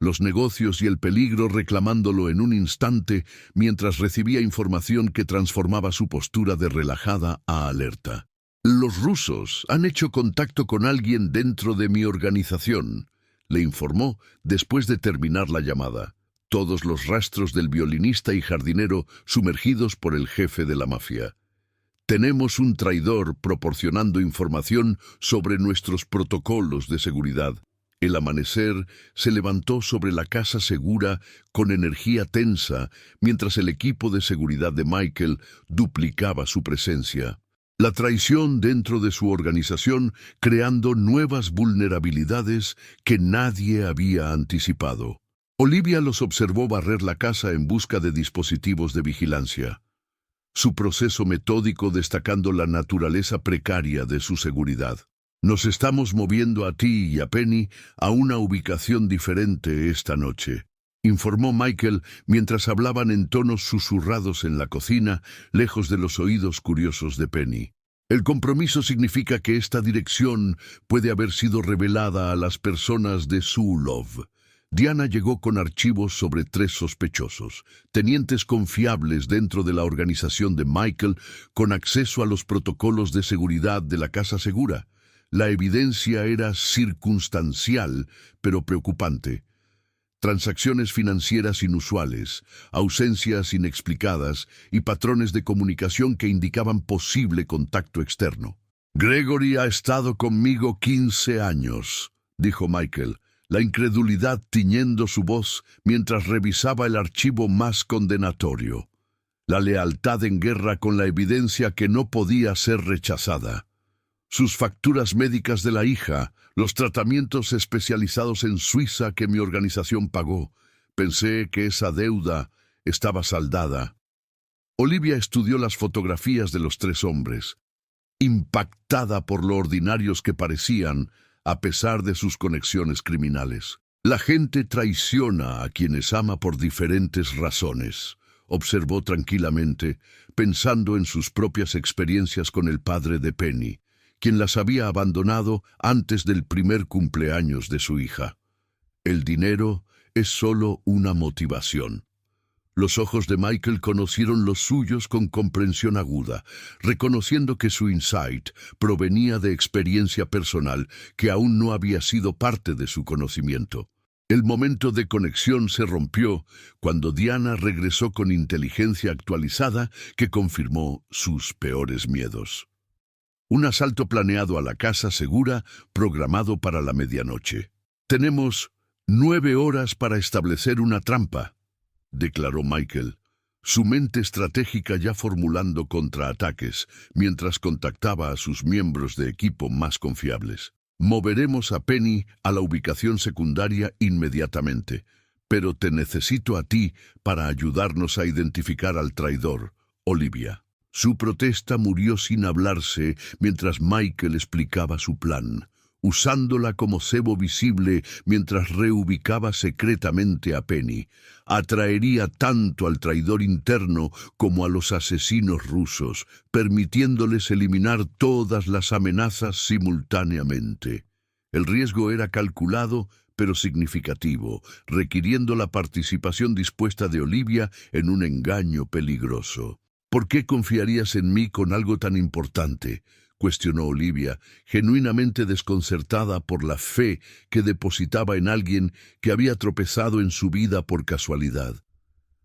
Los negocios y el peligro reclamándolo en un instante mientras recibía información que transformaba su postura de relajada a alerta. Los rusos han hecho contacto con alguien dentro de mi organización, le informó después de terminar la llamada. Todos los rastros del violinista y jardinero sumergidos por el jefe de la mafia. Tenemos un traidor proporcionando información sobre nuestros protocolos de seguridad. El amanecer se levantó sobre la casa segura con energía tensa, mientras el equipo de seguridad de Michael duplicaba su presencia. La traición dentro de su organización creando nuevas vulnerabilidades que nadie había anticipado. Olivia los observó barrer la casa en busca de dispositivos de vigilancia. Su proceso metódico destacando la naturaleza precaria de su seguridad. Nos estamos moviendo a ti y a Penny a una ubicación diferente esta noche, informó Michael mientras hablaban en tonos susurrados en la cocina, lejos de los oídos curiosos de Penny. El compromiso significa que esta dirección puede haber sido revelada a las personas de Zulov. Diana llegó con archivos sobre 3 sospechosos, tenientes confiables dentro de la organización de Michael con acceso a los protocolos de seguridad de la Casa Segura. La evidencia era circunstancial, pero preocupante. Transacciones financieras inusuales, ausencias inexplicadas y patrones de comunicación que indicaban posible contacto externo. Gregory ha estado conmigo 15 años, dijo Michael, la incredulidad tiñendo su voz mientras revisaba el archivo más condenatorio. La lealtad en guerra con la evidencia que no podía ser rechazada. Sus facturas médicas de la hija, los tratamientos especializados en Suiza que mi organización pagó. Pensé que esa deuda estaba saldada. Olivia estudió las fotografías de los 3 hombres, impactada por lo ordinarios que parecían, a pesar de sus conexiones criminales. La gente traiciona a quienes ama por diferentes razones, observó tranquilamente, pensando en sus propias experiencias con el padre de Penny, quien las había abandonado antes del primer cumpleaños de su hija. El dinero es solo una motivación. Los ojos de Michael conocieron los suyos con comprensión aguda, reconociendo que su insight provenía de experiencia personal que aún no había sido parte de su conocimiento. El momento de conexión se rompió cuando Diana regresó con inteligencia actualizada que confirmó sus peores miedos. Un asalto planeado a la casa segura, programado para la medianoche. Tenemos 9 horas para establecer una trampa, declaró Michael, su mente estratégica ya formulando contraataques, mientras contactaba a sus miembros de equipo más confiables. Moveremos a Penny a la ubicación secundaria inmediatamente, Pero te necesito a ti para ayudarnos a identificar al traidor, Olivia. Su protesta murió sin hablarse mientras Michael explicaba su plan, usándola como cebo visible mientras reubicaba secretamente a Penny. Atraería tanto al traidor interno como a los asesinos rusos, permitiéndoles eliminar todas las amenazas simultáneamente. El riesgo era calculado, pero significativo, requiriendo la participación dispuesta de Olivia en un engaño peligroso. ¿Por qué confiarías en mí con algo tan importante?, cuestionó Olivia, genuinamente desconcertada por la fe que depositaba en alguien que había tropezado en su vida por casualidad.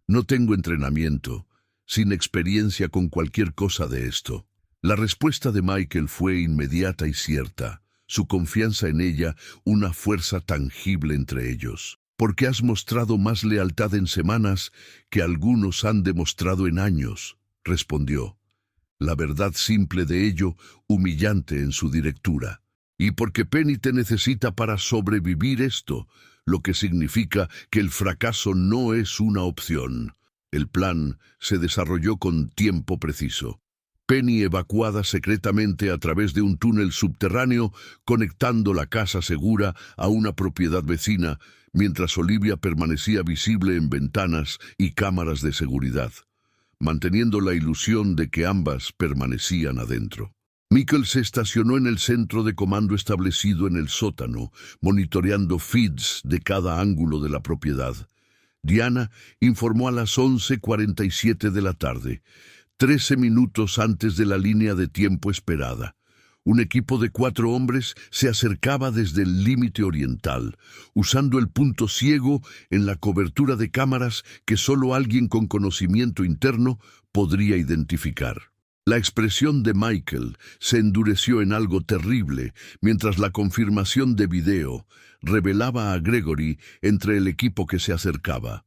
No tengo entrenamiento, sin experiencia con cualquier cosa de esto. La respuesta de Michael fue inmediata y cierta, su confianza en ella una fuerza tangible entre ellos. Porque has mostrado más lealtad en semanas que algunos han demostrado en años, respondió. La verdad simple de ello, humillante en su directura. Y porque Penny te necesita para sobrevivir esto, lo que significa que el fracaso no es una opción. El plan se desarrolló con tiempo preciso. Penny evacuada secretamente a través de un túnel subterráneo, conectando la casa segura a una propiedad vecina, mientras Olivia permanecía visible en ventanas y cámaras de seguridad, manteniendo la ilusión de que ambas permanecían adentro. Michael se estacionó en el centro de comando establecido en el sótano, monitoreando feeds de cada ángulo de la propiedad. Diana informó a las 11:47 de la tarde, 13 minutos antes de la línea de tiempo esperada. Un equipo de 4 hombres se acercaba desde el límite oriental, usando el punto ciego en la cobertura de cámaras que solo alguien con conocimiento interno podría identificar. La expresión de Michael se endureció en algo terrible mientras la confirmación de video revelaba a Gregory entre el equipo que se acercaba.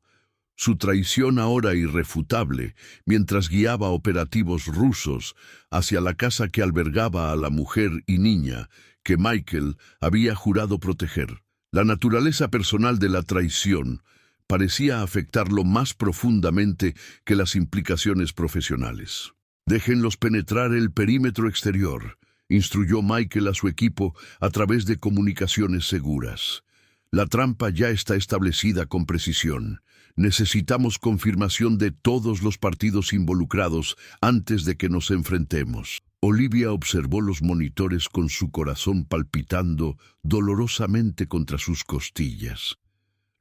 Su traición ahora irrefutable, mientras guiaba operativos rusos hacia la casa que albergaba a la mujer y niña que Michael había jurado proteger. La naturaleza personal de la traición parecía afectarlo más profundamente que las implicaciones profesionales. «Déjenlos penetrar el perímetro exterior», instruyó Michael a su equipo a través de comunicaciones seguras. «La trampa ya está establecida con precisión. Necesitamos confirmación de todos los partidos involucrados antes de que nos enfrentemos». Olivia observó los monitores con su corazón palpitando dolorosamente contra sus costillas.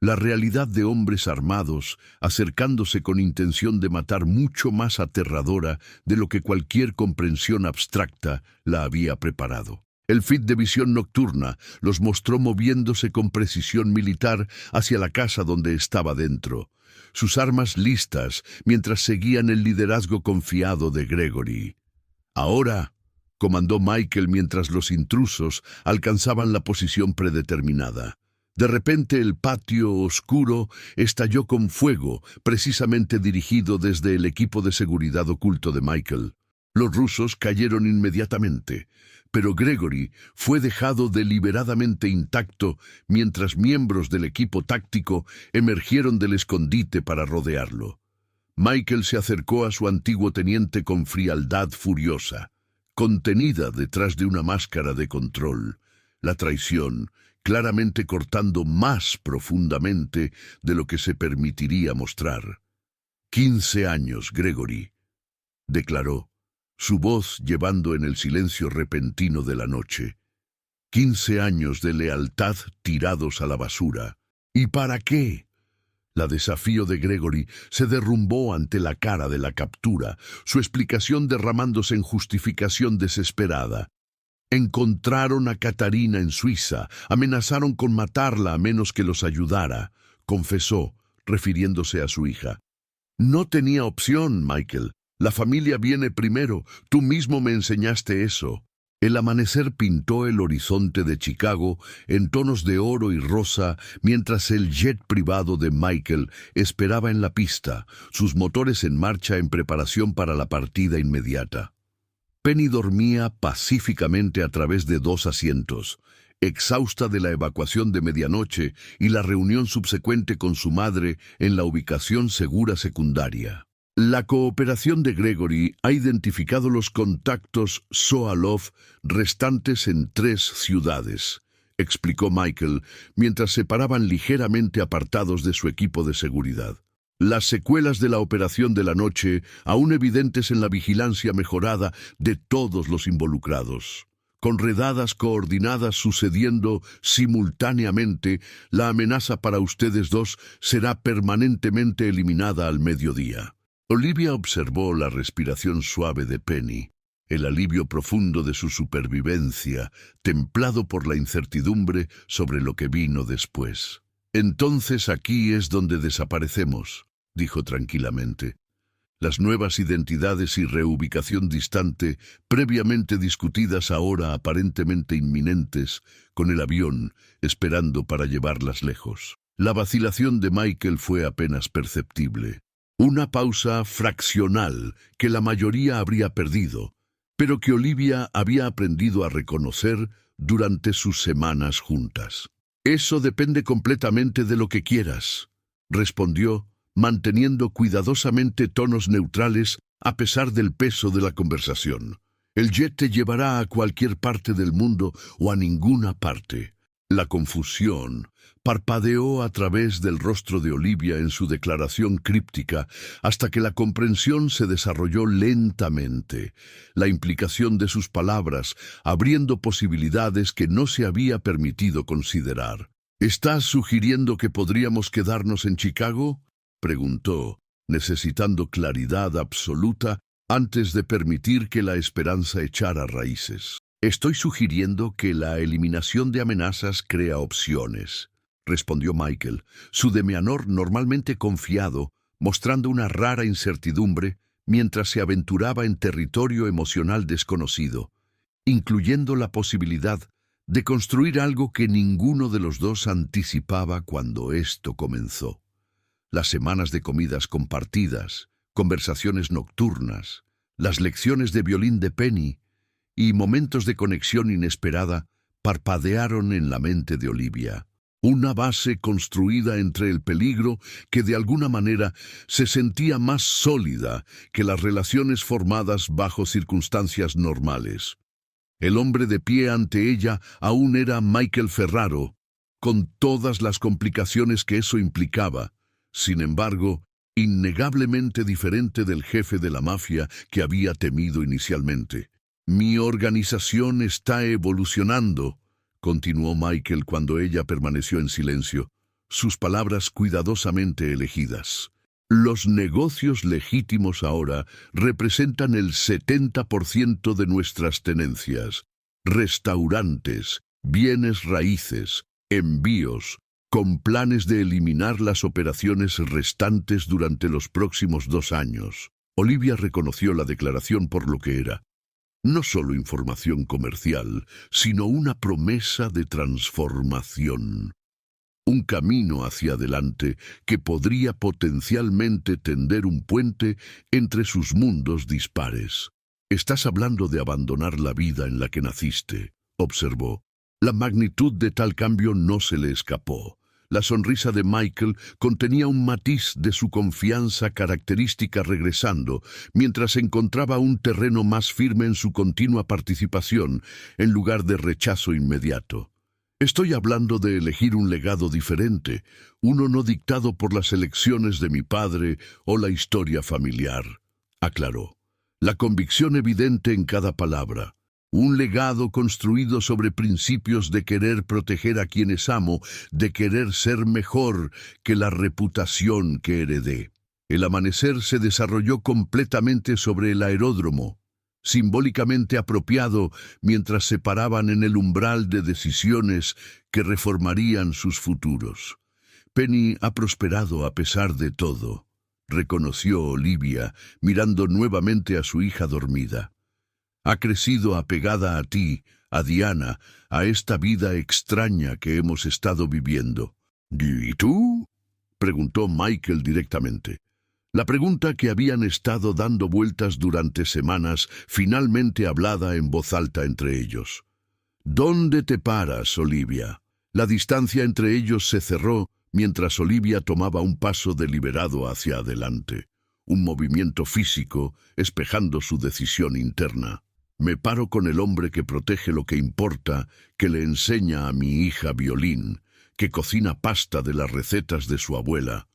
La realidad de hombres armados acercándose con intención de matar mucho más aterradora de lo que cualquier comprensión abstracta la había preparado. El feed de visión nocturna los mostró moviéndose con precisión militar hacia la casa donde estaba dentro, sus armas listas mientras seguían el liderazgo confiado de Gregory. «Ahora», comandó Michael mientras los intrusos alcanzaban la posición predeterminada. De repente el patio oscuro estalló con fuego, precisamente dirigido desde el equipo de seguridad oculto de Michael. Los rusos cayeron inmediatamente, pero Gregory fue dejado deliberadamente intacto mientras miembros del equipo táctico emergieron del escondite para rodearlo. Michael se acercó a su antiguo teniente con frialdad furiosa, contenida detrás de una máscara de control. La traición, claramente cortando más profundamente de lo que se permitiría mostrar. 15 años, Gregory, declaró, su voz llevando en el silencio repentino de la noche. 15 años de lealtad tirados a la basura. ¿Y para qué? La desafío de Gregory se derrumbó ante la cara de la captura, su explicación derramándose en justificación desesperada. Encontraron a Katarina en Suiza, amenazaron con matarla a menos que los ayudara, confesó, refiriéndose a su hija. No tenía opción, Michael. La familia viene primero, tú mismo me enseñaste eso. El amanecer pintó el horizonte de Chicago en tonos de oro y rosa mientras el jet privado de Michael esperaba en la pista, sus motores en marcha en preparación para la partida inmediata. Penny dormía pacíficamente a través de 2 asientos. exhausta de la evacuación de medianoche y la reunión subsecuente con su madre en la ubicación segura secundaria. La cooperación de Gregory ha identificado los contactos Soalov restantes en 3 ciudades, explicó Michael mientras se paraban ligeramente apartados de su equipo de seguridad. Las secuelas de la operación de la noche aún evidentes en la vigilancia mejorada de todos los involucrados. Con redadas coordinadas sucediendo simultáneamente, la amenaza para ustedes dos será permanentemente eliminada al mediodía. Olivia observó la respiración suave de Penny, el alivio profundo de su supervivencia, templado por la incertidumbre sobre lo que vino después. «Entonces aquí es donde desaparecemos», dijo tranquilamente. Las nuevas identidades y reubicación distante, previamente discutidas ahora aparentemente inminentes, con el avión esperando para llevarlas lejos. La vacilación de Michael fue apenas perceptible. Una pausa fraccional que la mayoría habría perdido, pero que Olivia había aprendido a reconocer durante sus semanas juntas. «Eso depende completamente de lo que quieras», respondió, manteniendo cuidadosamente tonos neutrales a pesar del peso de la conversación. «El jet te llevará a cualquier parte del mundo o a ninguna parte». La confusión parpadeó a través del rostro de Olivia en su declaración críptica hasta que la comprensión se desarrolló lentamente, la implicación de sus palabras abriendo posibilidades que no se había permitido considerar. «¿Estás sugiriendo que podríamos quedarnos en Chicago?», preguntó, necesitando claridad absoluta antes de permitir que la esperanza echara raíces. «Estoy sugiriendo que la eliminación de amenazas crea opciones», respondió Michael, su Demianor normalmente confiado, mostrando una rara incertidumbre mientras se aventuraba en territorio emocional desconocido, incluyendo la posibilidad de construir algo que ninguno de los dos anticipaba cuando esto comenzó. Las semanas de comidas compartidas, conversaciones nocturnas, las lecciones de violín de Penny y momentos de conexión inesperada parpadearon en la mente de Olivia. Una base construida entre el peligro que de alguna manera se sentía más sólida que las relaciones formadas bajo circunstancias normales. El hombre de pie ante ella aún era Michael Ferraro, con todas las complicaciones que eso implicaba. Sin embargo, innegablemente diferente del jefe de la mafia que había temido inicialmente. «Mi organización está evolucionando», continuó Michael cuando ella permaneció en silencio, sus palabras cuidadosamente elegidas. «Los negocios legítimos ahora representan el 70% de nuestras tenencias. Restaurantes, bienes raíces, envíos, con planes de eliminar las operaciones restantes durante los próximos 2 años. Olivia reconoció la declaración por lo que era. No solo información comercial, sino una promesa de transformación. Un camino hacia adelante que podría potencialmente tender un puente entre sus mundos dispares. «Estás hablando de abandonar la vida en la que naciste», observó. La magnitud de tal cambio no se le escapó. La sonrisa de Michael contenía un matiz de su confianza característica regresando, mientras encontraba un terreno más firme en su continua participación, en lugar de rechazo inmediato. «Estoy hablando de elegir un legado diferente, uno no dictado por las elecciones de mi padre o la historia familiar», aclaró. La convicción evidente en cada palabra. Un legado construido sobre principios de querer proteger a quienes amo, de querer ser mejor que la reputación que heredé. El amanecer se desarrolló completamente sobre el aeródromo, simbólicamente apropiado mientras se paraban en el umbral de decisiones que reformarían sus futuros. «Penny ha prosperado a pesar de todo», reconoció Olivia, mirando nuevamente a su hija dormida. «Ha crecido apegada a ti, a Diana, a esta vida extraña que hemos estado viviendo». «¿Y tú?», preguntó Michael directamente. La pregunta que habían estado dando vueltas durante semanas, finalmente hablada en voz alta entre ellos. ¿Dónde te paras, Olivia? La distancia entre ellos se cerró mientras Olivia tomaba un paso deliberado hacia adelante, un movimiento físico espejando su decisión interna. Me paro con el hombre que protege lo que importa, que le enseña a mi hija violín, que cocina pasta de las recetas de su abuela,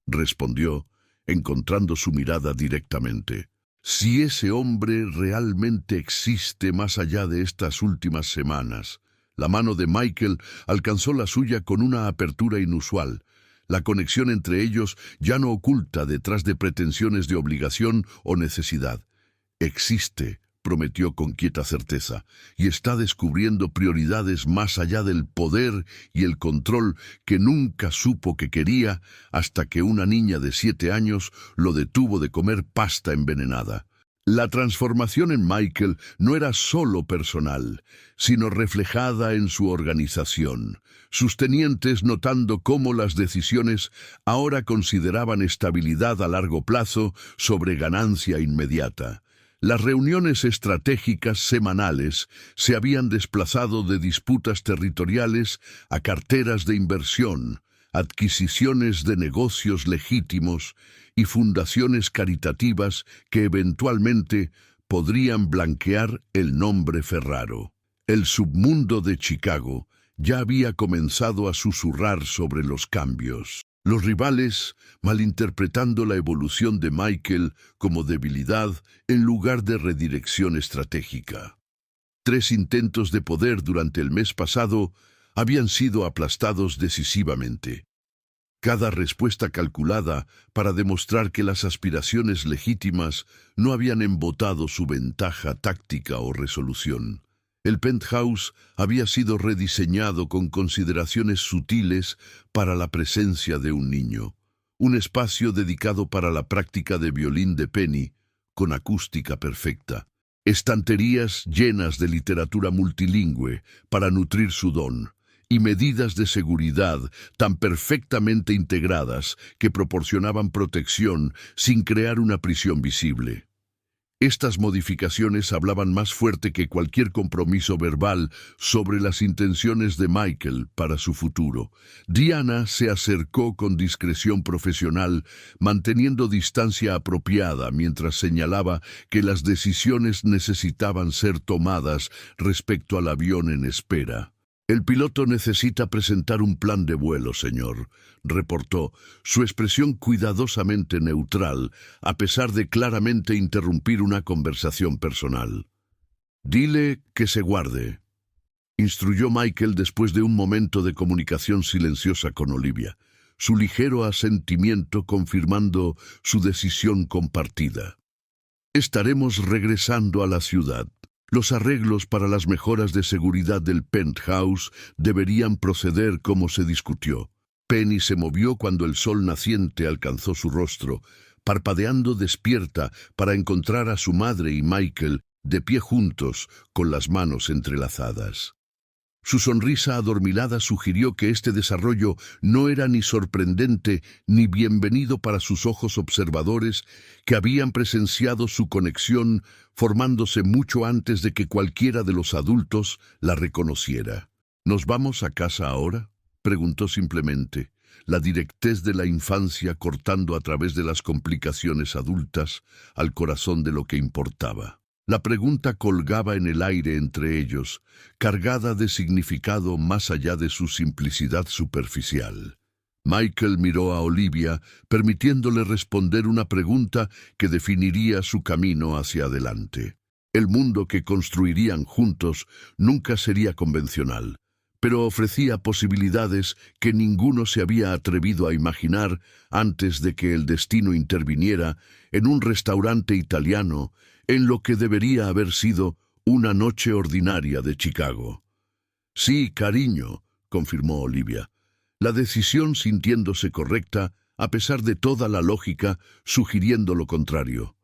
respondió, encontrando su mirada directamente. Si ese hombre realmente existe más allá de estas últimas semanas. La mano de Michael alcanzó la suya con una apertura inusual. La conexión entre ellos ya no oculta detrás de pretensiones de obligación o necesidad. Existe, prometió con quieta certeza, y está descubriendo prioridades más allá del poder y el control que nunca supo que quería hasta que una niña de 7 años lo detuvo de comer pasta envenenada. La transformación en Michael no era solo personal, sino reflejada en su organización. Sus tenientes, notando cómo las decisiones ahora consideraban estabilidad a largo plazo sobre ganancia inmediata. Las reuniones estratégicas semanales se habían desplazado de disputas territoriales a carteras de inversión, adquisiciones de negocios legítimos y fundaciones caritativas que eventualmente podrían blanquear el nombre Ferraro. El submundo de Chicago ya había comenzado a susurrar sobre los cambios. Los rivales, malinterpretando la evolución de Michael como debilidad en lugar de redirección estratégica. 3 intentos de poder durante el mes pasado habían sido aplastados decisivamente. Cada respuesta calculada para demostrar que las aspiraciones legítimas no habían embotado su ventaja táctica o resolución. El penthouse había sido rediseñado con consideraciones sutiles para la presencia de un niño. Un espacio dedicado para la práctica de violín de Penny, con acústica perfecta. Estanterías llenas de literatura multilingüe para nutrir su don. Y medidas de seguridad tan perfectamente integradas que proporcionaban protección sin crear una prisión visible. Estas modificaciones hablaban más fuerte que cualquier compromiso verbal sobre las intenciones de Michael para su futuro. Diana se acercó con discreción profesional, manteniendo distancia apropiada mientras señalaba que las decisiones necesitaban ser tomadas respecto al avión en espera. El piloto necesita presentar un plan de vuelo, señor, reportó, su expresión cuidadosamente neutral, a pesar de claramente interrumpir una conversación personal. Dile que se guarde, instruyó Michael después de un momento de comunicación silenciosa con Olivia, su ligero asentimiento confirmando su decisión compartida. Estaremos regresando a la ciudad. Los arreglos para las mejoras de seguridad del penthouse deberían proceder como se discutió. Penny se movió cuando el sol naciente alcanzó su rostro, parpadeando despierta para encontrar a su madre y Michael de pie juntos, con las manos entrelazadas. Su sonrisa adormilada sugirió que este desarrollo no era ni sorprendente ni bienvenido para sus ojos observadores que habían presenciado su conexión formándose mucho antes de que cualquiera de los adultos la reconociera. ¿Nos vamos a casa ahora?, preguntó simplemente, la directez de la infancia cortando a través de las complicaciones adultas al corazón de lo que importaba. La pregunta colgaba en el aire entre ellos, cargada de significado más allá de su simplicidad superficial. Michael miró a Olivia, permitiéndole responder una pregunta que definiría su camino hacia adelante. El mundo que construirían juntos nunca sería convencional, pero ofrecía posibilidades que ninguno se había atrevido a imaginar antes de que el destino interviniera en un restaurante italiano en lo que debería haber sido una noche ordinaria de Chicago. Sí, cariño, confirmó Olivia, la decisión sintiéndose correcta a pesar de toda la lógica sugiriendo lo contrario.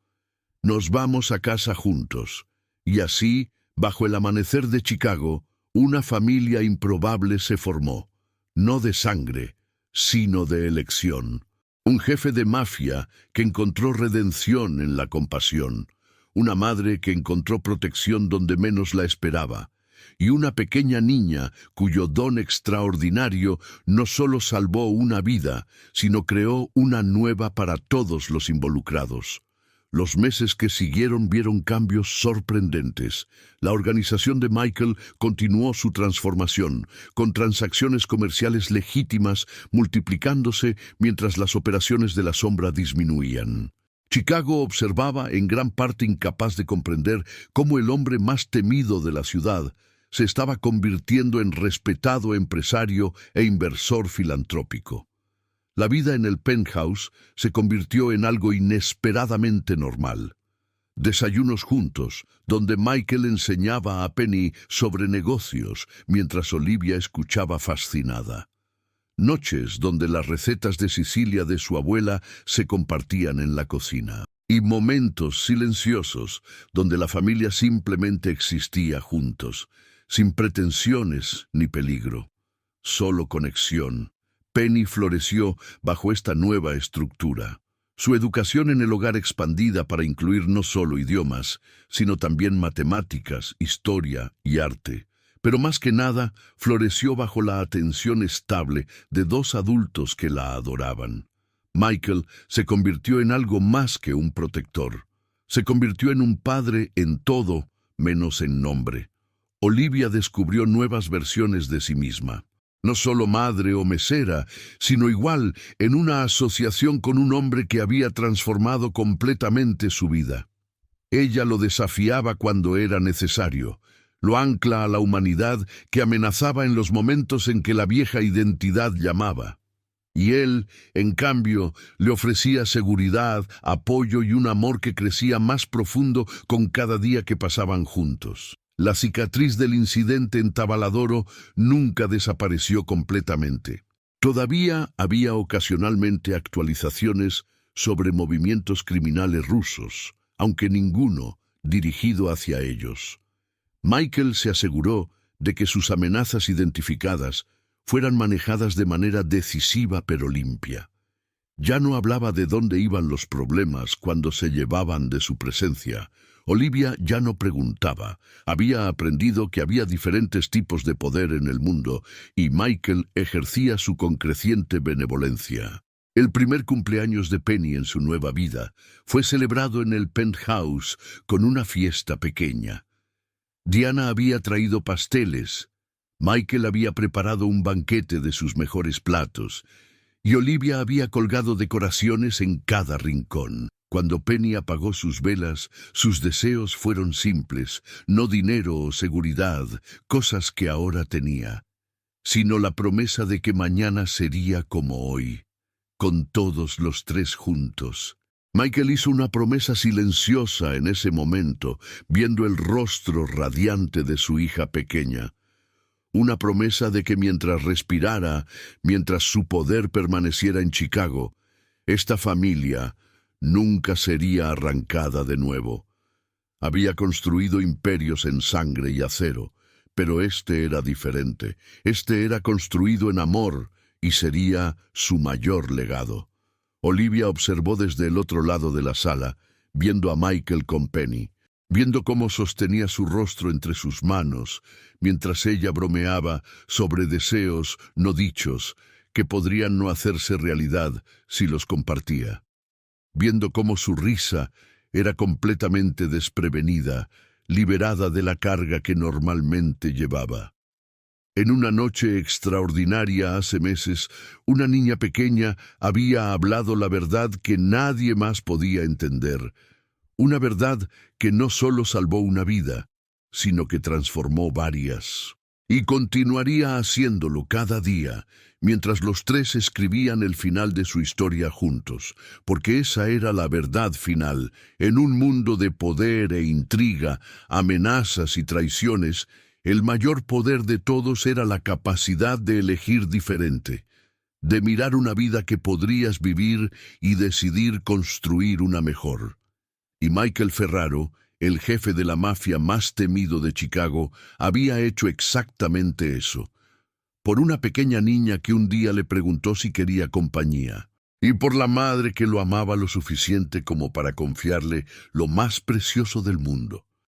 Nos vamos a casa juntos, y así, bajo el amanecer de Chicago, una familia improbable se formó, no de sangre, sino de elección. Un jefe de mafia que encontró redención en la compasión, una madre que encontró protección donde menos la esperaba, y una pequeña niña cuyo don extraordinario no solo salvó una vida, sino creó una nueva para todos los involucrados. Los meses que siguieron vieron cambios sorprendentes. La organización de Michael continuó su transformación, con transacciones comerciales legítimas multiplicándose mientras las operaciones de la sombra disminuían. Chicago observaba, en gran parte incapaz de comprender cómo el hombre más temido de la ciudad se estaba convirtiendo en respetado empresario e inversor filantrópico. La vida en el penthouse se convirtió en algo inesperadamente normal. Desayunos juntos, donde Michael enseñaba a Penny sobre negocios mientras Olivia escuchaba fascinada. Noches donde las recetas de Sicilia de su abuela se compartían en la cocina. Y momentos silenciosos donde la familia simplemente existía juntos, sin pretensiones ni peligro. Solo conexión. Penny floreció bajo esta nueva estructura. Su educación en el hogar expandida para incluir no solo idiomas, sino también matemáticas, historia y arte. Pero más que nada, floreció bajo la atención estable de dos adultos que la adoraban. Michael se convirtió en algo más que un protector. Se convirtió en un padre en todo, menos en nombre. Olivia descubrió nuevas versiones de sí misma. No solo madre o mesera, sino igual en una asociación con un hombre que había transformado completamente su vida. Ella lo desafiaba cuando era necesario, lo ancla a la humanidad que amenazaba en los momentos en que la vieja identidad llamaba. Y él, en cambio, le ofrecía seguridad, apoyo y un amor que crecía más profundo con cada día que pasaban juntos. La cicatriz del incidente en Tavaladoro nunca desapareció completamente. Todavía había ocasionalmente actualizaciones sobre movimientos criminales rusos, aunque ninguno dirigido hacia ellos. Michael se aseguró de que sus amenazas identificadas fueran manejadas de manera decisiva pero limpia. Ya no hablaba de dónde iban los problemas cuando se llevaban de su presencia. Olivia ya no preguntaba. Había aprendido que había diferentes tipos de poder en el mundo y Michael ejercía su con creciente benevolencia. El primer cumpleaños de Penny en su nueva vida fue celebrado en el penthouse con una fiesta pequeña. Diana había traído pasteles, Michael había preparado un banquete de sus mejores platos y Olivia había colgado decoraciones en cada rincón. Cuando Penny apagó sus velas, sus deseos fueron simples, no dinero o seguridad, cosas que ahora tenía, sino la promesa de que mañana sería como hoy, con todos los tres juntos. Michael hizo una promesa silenciosa en ese momento, viendo el rostro radiante de su hija pequeña. Una promesa de que mientras respirara, mientras su poder permaneciera en Chicago, esta familia nunca sería arrancada de nuevo. Había construido imperios en sangre y acero, pero este era diferente. Este era construido en amor y sería su mayor legado. Olivia observó desde el otro lado de la sala, viendo a Michael con Penny, viendo cómo sostenía su rostro entre sus manos, mientras ella bromeaba sobre deseos no dichos que podrían no hacerse realidad si los compartía. Viendo cómo su risa era completamente desprevenida, liberada de la carga que normalmente llevaba. En una noche extraordinaria hace meses, una niña pequeña había hablado la verdad que nadie más podía entender. Una verdad que no solo salvó una vida, sino que transformó varias. Y continuaría haciéndolo cada día, mientras los tres escribían el final de su historia juntos, porque esa era la verdad final. En un mundo de poder e intriga, amenazas y traiciones, el mayor poder de todos era la capacidad de elegir diferente, de mirar una vida que podrías vivir y decidir construir una mejor. Y Michael Ferraro, el jefe de la mafia más temido de Chicago, había hecho exactamente eso. Por una pequeña niña que un día le preguntó si quería compañía, y por la madre que lo amaba lo suficiente como para confiarle lo más precioso del mundo.